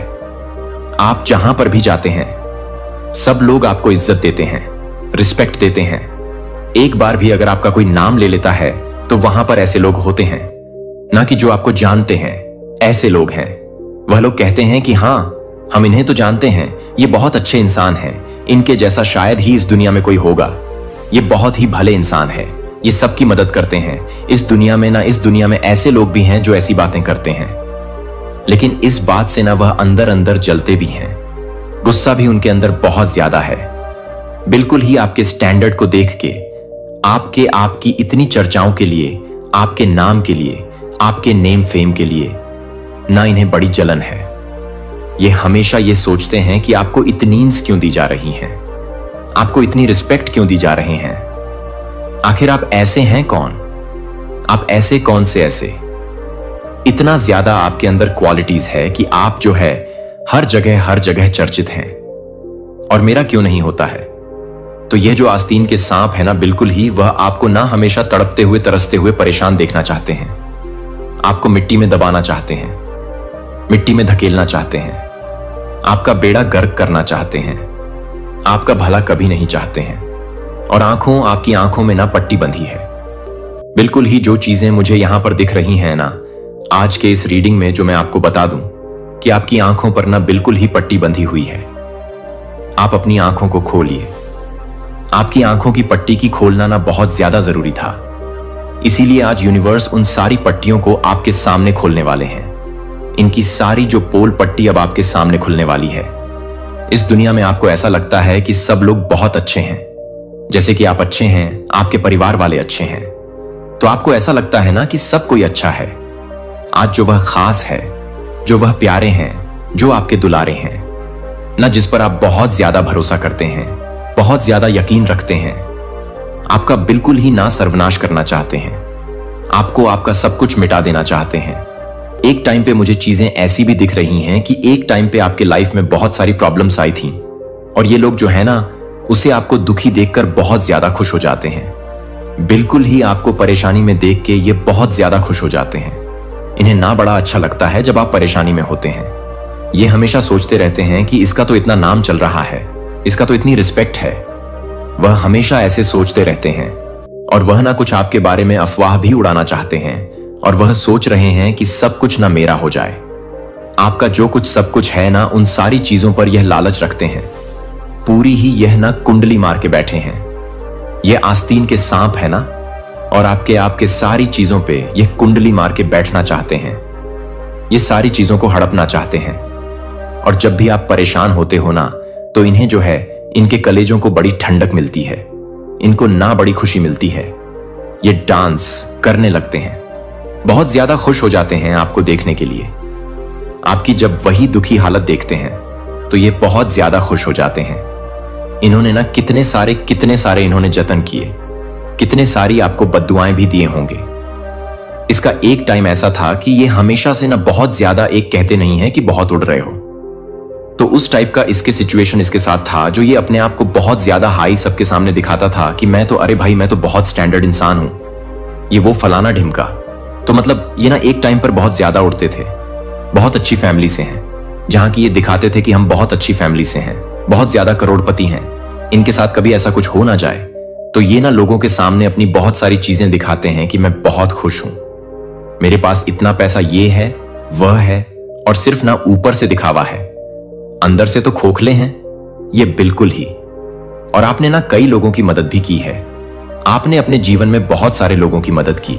आप जहां पर भी जाते हैं सब लोग आपको इज्जत देते हैं, रिस्पेक्ट देते हैं। एक बार भी अगर आपका कोई नाम ले लेता है तो वहां पर ऐसे लोग होते हैं, ना कि जो आपको जानते हैं। ऐसे लोग हैं, वह लोग कहते हैं कि हां, हम इन्हें तो जानते हैं, ये बहुत अच्छे इंसान हैं, इनके जैसा शायद ही इस दुनिया में कोई होगा, ये बहुत ही भले इंसान है, ये सबकी मदद करते हैं। इस दुनिया में ऐसे लोग भी हैं जो ऐसी बातें करते हैं। लेकिन इस बात से ना वह अंदर अंदर जलते भी हैं। गुस्सा भी उनके अंदर बहुत ज्यादा है। बिल्कुल ही आपके स्टैंडर्ड को देख के, आपकी इतनी चर्चाओं के लिए, आपके नाम के लिए, आपके नेम फेम के लिए ना इन्हें बड़ी जलन है। ये हमेशा ये सोचते हैं कि आपको इतनी इंस क्यों दी जा रही हैं, आपको इतनी रिस्पेक्ट क्यों दी जा रहे हैं। आखिर आप ऐसे हैं कौन? आप ऐसे कौन से ऐसे? इतना ज्यादा आपके अंदर क्वालिटीज है कि आप जो है हर जगह चर्चित हैं। और मेरा क्यों नहीं होता है? तो यह जो आस्तीन के सांप है ना, बिल्कुल ही वह आपको ना हमेशा तड़पते हुए तरसते हुए परेशान देखना चाहते हैं। आपको मिट्टी में दबाना चाहते हैं, मिट्टी में धकेलना चाहते हैं, आपका बेड़ा गर्क करना चाहते हैं, आपका भला कभी नहीं चाहते हैं। और आपकी आंखों में ना पट्टी बंधी है। बिल्कुल ही जो चीजें मुझे यहां पर दिख रही हैं ना, आज के इस रीडिंग में जो मैं आपको बता दूं कि आपकी आंखों पर ना बिल्कुल ही पट्टी बंधी हुई है। आप अपनी आंखों को खोलिए। आपकी आंखों की पट्टी की खोलना ना बहुत ज्यादा जरूरी था। इसीलिए आज यूनिवर्स उन सारी पट्टियों को आपके सामने खोलने वाले हैं। इनकी सारी जो पोल पट्टी अब आपके सामने खुलने वाली है। इस दुनिया में आपको ऐसा लगता है कि सब लोग बहुत अच्छे हैं, जैसे कि आप अच्छे हैं, आपके परिवार वाले अच्छे हैं, तो आपको ऐसा लगता है ना कि सब कोई अच्छा है। आज जो वह खास है, जो वह प्यारे हैं, जो आपके दुलारे हैं ना, जिस पर आप बहुत ज्यादा भरोसा करते हैं, बहुत ज्यादा यकीन रखते हैं, आपका बिल्कुल ही ना सर्वनाश करना चाहते हैं, आपको आपका सब कुछ मिटा देना चाहते हैं। एक टाइम पे मुझे चीजें ऐसी भी दिख रही हैं कि एक टाइम पे आपके लाइफ में बहुत सारी प्रॉब्लम्स आई थी और ये लोग जो है ना, उसे आपको दुखी देखकर बहुत ज्यादा खुश हो जाते हैं। बिल्कुल ही आपको परेशानी में देख के ये बहुत ज्यादा खुश हो जाते हैं। इन्हें ना बड़ा अच्छा लगता है जब आप परेशानी में होते हैं। ये हमेशा सोचते रहते हैं कि इसका तो इतना नाम चल रहा है, इसका तो इतनी रिस्पेक्ट है। वह हमेशा ऐसे सोचते रहते हैं और वह ना कुछ आपके बारे में अफवाह भी उड़ाना चाहते हैं और वह सोच रहे हैं कि सब कुछ ना मेरा हो जाए। आपका जो कुछ सब कुछ है ना, उन सारी चीजों पर यह लालच रखते हैं। पूरी ही यह ना कुंडली मार के बैठे हैं। यह आस्तीन के सांप है ना, और आपके सारी चीजों पे यह कुंडली मार के बैठना चाहते हैं। ये सारी चीजों को हड़पना चाहते हैं। और जब भी आप परेशान होते हो ना, तो इन्हें जो है, इनके कलेजों को बड़ी ठंडक मिलती है, इनको ना बड़ी खुशी मिलती है। ये डांस करने लगते हैं, बहुत ज्यादा खुश हो जाते हैं आपको देखने के लिए। आपकी जब वही दुखी हालत देखते हैं तो ये बहुत ज्यादा खुश हो जाते हैं। इन्होंने ना कितने सारे इन्होंने जतन किए, कितने सारी आपको बद्दुआएं भी दिए होंगे। इसका एक टाइम ऐसा था कि ये हमेशा से ना बहुत ज्यादा एक कहते नहीं है कि बहुत उड़ रहे हो। तो उस टाइप का इसके सिचुएशन इसके साथ था, जो ये अपने आप को बहुत ज्यादा हाई सबके सामने दिखाता था कि मैं तो, अरे भाई मैं तो बहुत स्टैंडर्ड इंसान हूं, ये वो फलाना ढिमका। तो मतलब ये ना एक टाइम पर बहुत ज्यादा उड़ते थे, बहुत अच्छी फैमिली से हैं, जहां की ये दिखाते थे कि हम बहुत अच्छी फैमिली से हैं, बहुत ज्यादा करोड़पति हैं, इनके साथ कभी ऐसा कुछ हो ना जाए। तो ये ना लोगों के सामने अपनी बहुत सारी चीजें दिखाते हैं कि मैं बहुत खुश हूं, मेरे पास इतना पैसा ये है वह है, और सिर्फ ना ऊपर से दिखावा है, अंदर से तो खोखले हैं ये बिल्कुल ही। और आपने ना कई लोगों की मदद भी की है, आपने अपने जीवन में बहुत सारे लोगों की मदद की,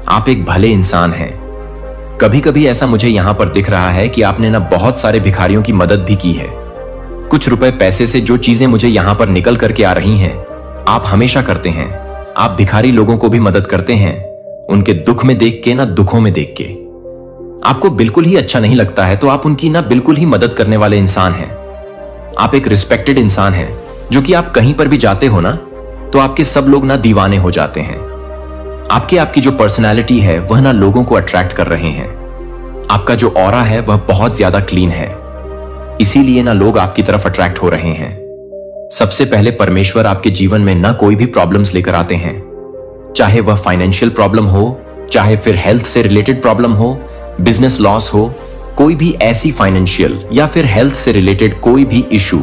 आप एक भले इंसान हैं। कभी कभी ऐसा मुझे यहां पर दिख रहा है कि आपने ना बहुत सारे भिखारियों की मदद भी की है। कुछ रुपए पैसे से जो चीजें मुझे यहां पर निकल करके आ रही हैं, आप हमेशा करते हैं। आप भिखारी लोगों को भी मदद करते हैं, उनके दुख में देख के ना दुखों में देख के। आपको बिल्कुल ही अच्छा नहीं लगता है तो आप उनकी ना बिल्कुल ही मदद करने वाले इंसान हैं। आप एक रिस्पेक्टेड इंसान हैं, जो कि आप कहीं पर भी जाते हो ना तो आपके सब लोग ना दीवाने हो जाते हैं। आपकी जो पर्सनैलिटी है वह ना लोगों को अट्रैक्ट कर रहे हैं। आपका जो ऑरा है वह बहुत ज्यादा क्लीन है, इसीलिए ना लोग आपकी तरफ अट्रैक्ट हो रहे हैं। सबसे पहले परमेश्वर आपके जीवन में ना कोई भी प्रॉब्लम्स लेकर आते हैं, चाहे वह फाइनेंशियल प्रॉब्लम हो, चाहे फिर हेल्थ से रिलेटेड प्रॉब्लम हो, बिजनेस लॉस हो, कोई भी ऐसी फाइनेंशियल या फिर हेल्थ से रिलेटेड कोई भी इशू,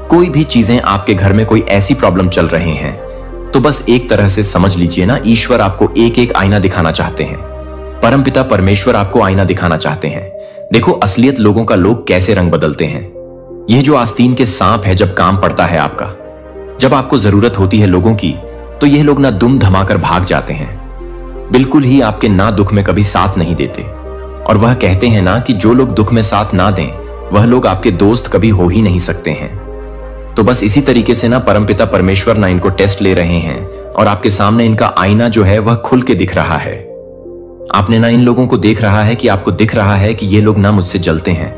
कोई भी चीजें आपके घर में कोई ऐसी प्रॉब्लम चल रहे हैं, तो बस एक तरह से समझ लीजिए ना, ईश्वर आपको एक एक आईना दिखाना चाहते हैं। परमपिता परमेश्वर आपको आईना दिखाना चाहते हैं। देखो असलियत लोगों का लोग कैसे रंग बदलते हैं। यह जो आस्तीन के सांप है, जब काम पड़ता है आपका, जब आपको जरूरत होती है लोगों की, तो यह लोग ना दुम धमाकर भाग जाते हैं, बिल्कुल ही आपके ना दुख में कभी साथ नहीं देते। और वह कहते हैं ना कि जो लोग दुख में साथ ना दें वह लोग आपके दोस्त कभी हो ही नहीं सकते हैं। तो बस इसी तरीके से ना परमपिता परमेश्वर ना इनको टेस्ट ले रहे हैं, और आपके सामने इनका आईना जो है वह खुल के दिख रहा है। आपने ना इन लोगों को देख रहा है कि आपको दिख रहा है कि ये लोग ना मुझसे जलते हैं,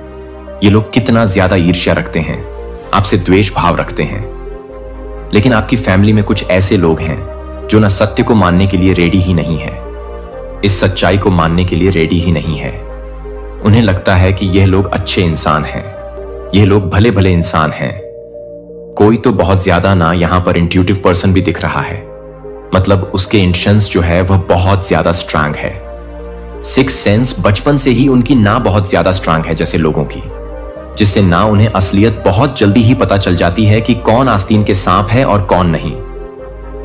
ये लोग कितना ज्यादा ईर्ष्या रखते हैं, आपसे द्वेष भाव रखते हैं। लेकिन आपकी फैमिली में कुछ ऐसे लोग हैं जो ना सत्य को मानने के लिए रेडी ही नहीं है, इस सच्चाई को मानने के लिए रेडी ही नहीं है। उन्हें लगता है कि यह लोग अच्छे इंसान हैं, यह लोग भले भले इंसान हैं। कोई तो बहुत ज्यादा ना यहां पर इंट्यूटिव पर्सन भी दिख रहा है, मतलब उसके इंटेंशंस जो है वह बहुत ज्यादा स्ट्रांग है। सिक्स सेंस बचपन से ही उनकी ना बहुत ज्यादा स्ट्रांग है जैसे लोगों की, जिससे ना उन्हें असलियत बहुत जल्दी ही पता चल जाती है कि कौन आस्तीन के सांप है और कौन नहीं।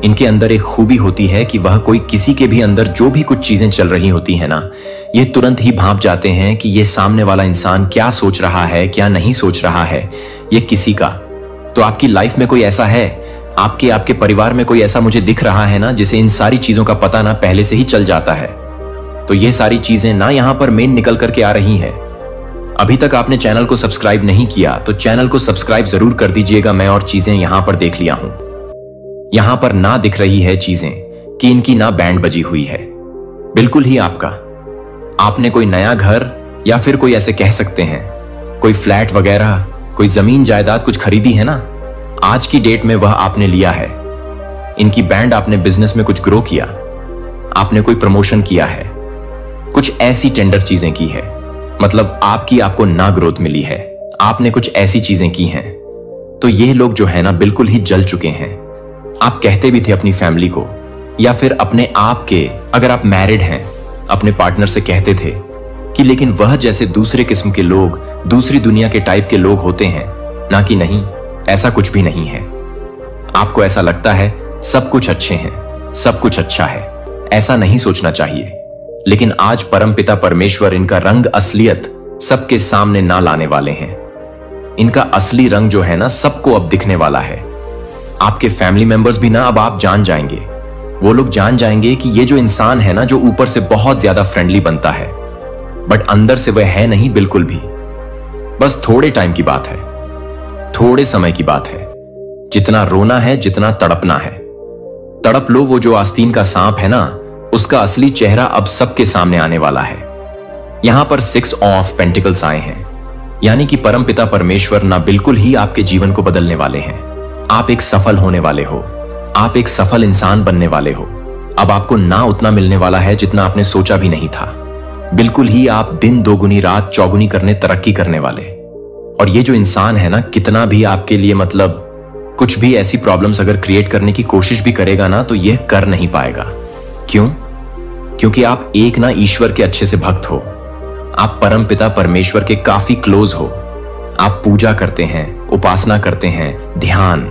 इनके अंदर एक खूबी होती है कि वह कोई किसी के भी अंदर जो भी कुछ चीजें चल रही होती है ना, ये तुरंत ही भांप जाते हैं कि ये सामने वाला इंसान क्या सोच रहा है क्या नहीं सोच रहा है, ये किसी का। तो आपकी लाइफ में कोई ऐसा है, आपके परिवार में कोई ऐसा मुझे दिख रहा है ना, जिसे इन सारी चीजों का पता ना पहले से ही चल जाता है। तो ये सारी चीजें ना यहां पर मेन निकल करके आ रही हैं। अभी तक आपने चैनल को सब्सक्राइब नहीं किया तो चैनल को सब्सक्राइब जरूर कर दीजिएगा। मैं और चीजें यहां पर देख लिया हूं। यहां पर ना दिख रही है चीजें कि इनकी ना बैंड बजी हुई है, बिल्कुल ही आपका। आपने कोई नया घर या फिर कोई ऐसे कह सकते हैं कोई फ्लैट वगैरह, कोई जमीन जायदाद कुछ खरीदी है ना, आज की डेट में वह आपने लिया है। इनकी बैंड आपने बिजनेस में कुछ ग्रो किया, आपने कोई प्रमोशन किया है, कुछ ऐसी टेंडर चीजें की है, मतलब आपको ना ग्रोथ मिली है, आपने कुछ ऐसी चीजें की हैं। तो ये लोग जो है ना बिल्कुल ही जल चुके हैं। आप कहते भी थे अपनी फैमिली को या फिर अपने आप के, अगर आप मैरिड हैं, अपने पार्टनर से कहते थे कि लेकिन वह जैसे दूसरे किस्म के लोग, दूसरी दुनिया के टाइप के लोग होते हैं ना, कि नहीं ऐसा कुछ भी नहीं है। आपको ऐसा लगता है सब कुछ अच्छे हैं, सब कुछ अच्छा है, ऐसा नहीं सोचना चाहिए। लेकिन आज परमपिता परमेश्वर इनका रंग असलियत सबके सामने ना लाने वाले हैं। इनका असली रंग जो है ना सबको अब दिखने वाला है। आपके फैमिली मेंबर्स भी ना अब आप जान जाएंगे, वो लोग जान जाएंगे कि ये जो इंसान है ना, जो ऊपर से बहुत ज्यादा फ्रेंडली बनता है बट अंदर से वह है नहीं बिल्कुल भी। बस थोड़े टाइम की बात है, थोड़े समय की बात है। जितना रोना है, जितना तड़पना है, तड़प लो। वो जो आस्तीन का सांप है ना, उसका असली चेहरा अब सबके सामने आने वाला है। यहां पर 6 ऑफ पेंटिकल्स आए हैं, यानी कि परमपिता परमेश्वर ना बिल्कुल ही आपके जीवन को बदलने वाले हैं। आप एक सफल होने वाले हो, आप एक सफल इंसान बनने वाले हो। अब आपको ना उतना मिलने वाला है जितना आपने सोचा भी नहीं था। बिल्कुल ही आप दिन दोगुनी रात चौगुनी करने तरक्की करने वाले। और ये जो इंसान है ना, कितना भी आपके लिए मतलब कुछ भी ऐसी प्रॉब्लम्स अगर क्रिएट करने की कोशिश भी करेगा ना, तो यह कर नहीं पाएगा। क्यों? क्योंकि आप एक ना ईश्वर के अच्छे से भक्त हो, आप परम पिता परमेश्वर के काफी क्लोज हो। आप पूजा करते हैं, उपासना करते हैं, ध्यान,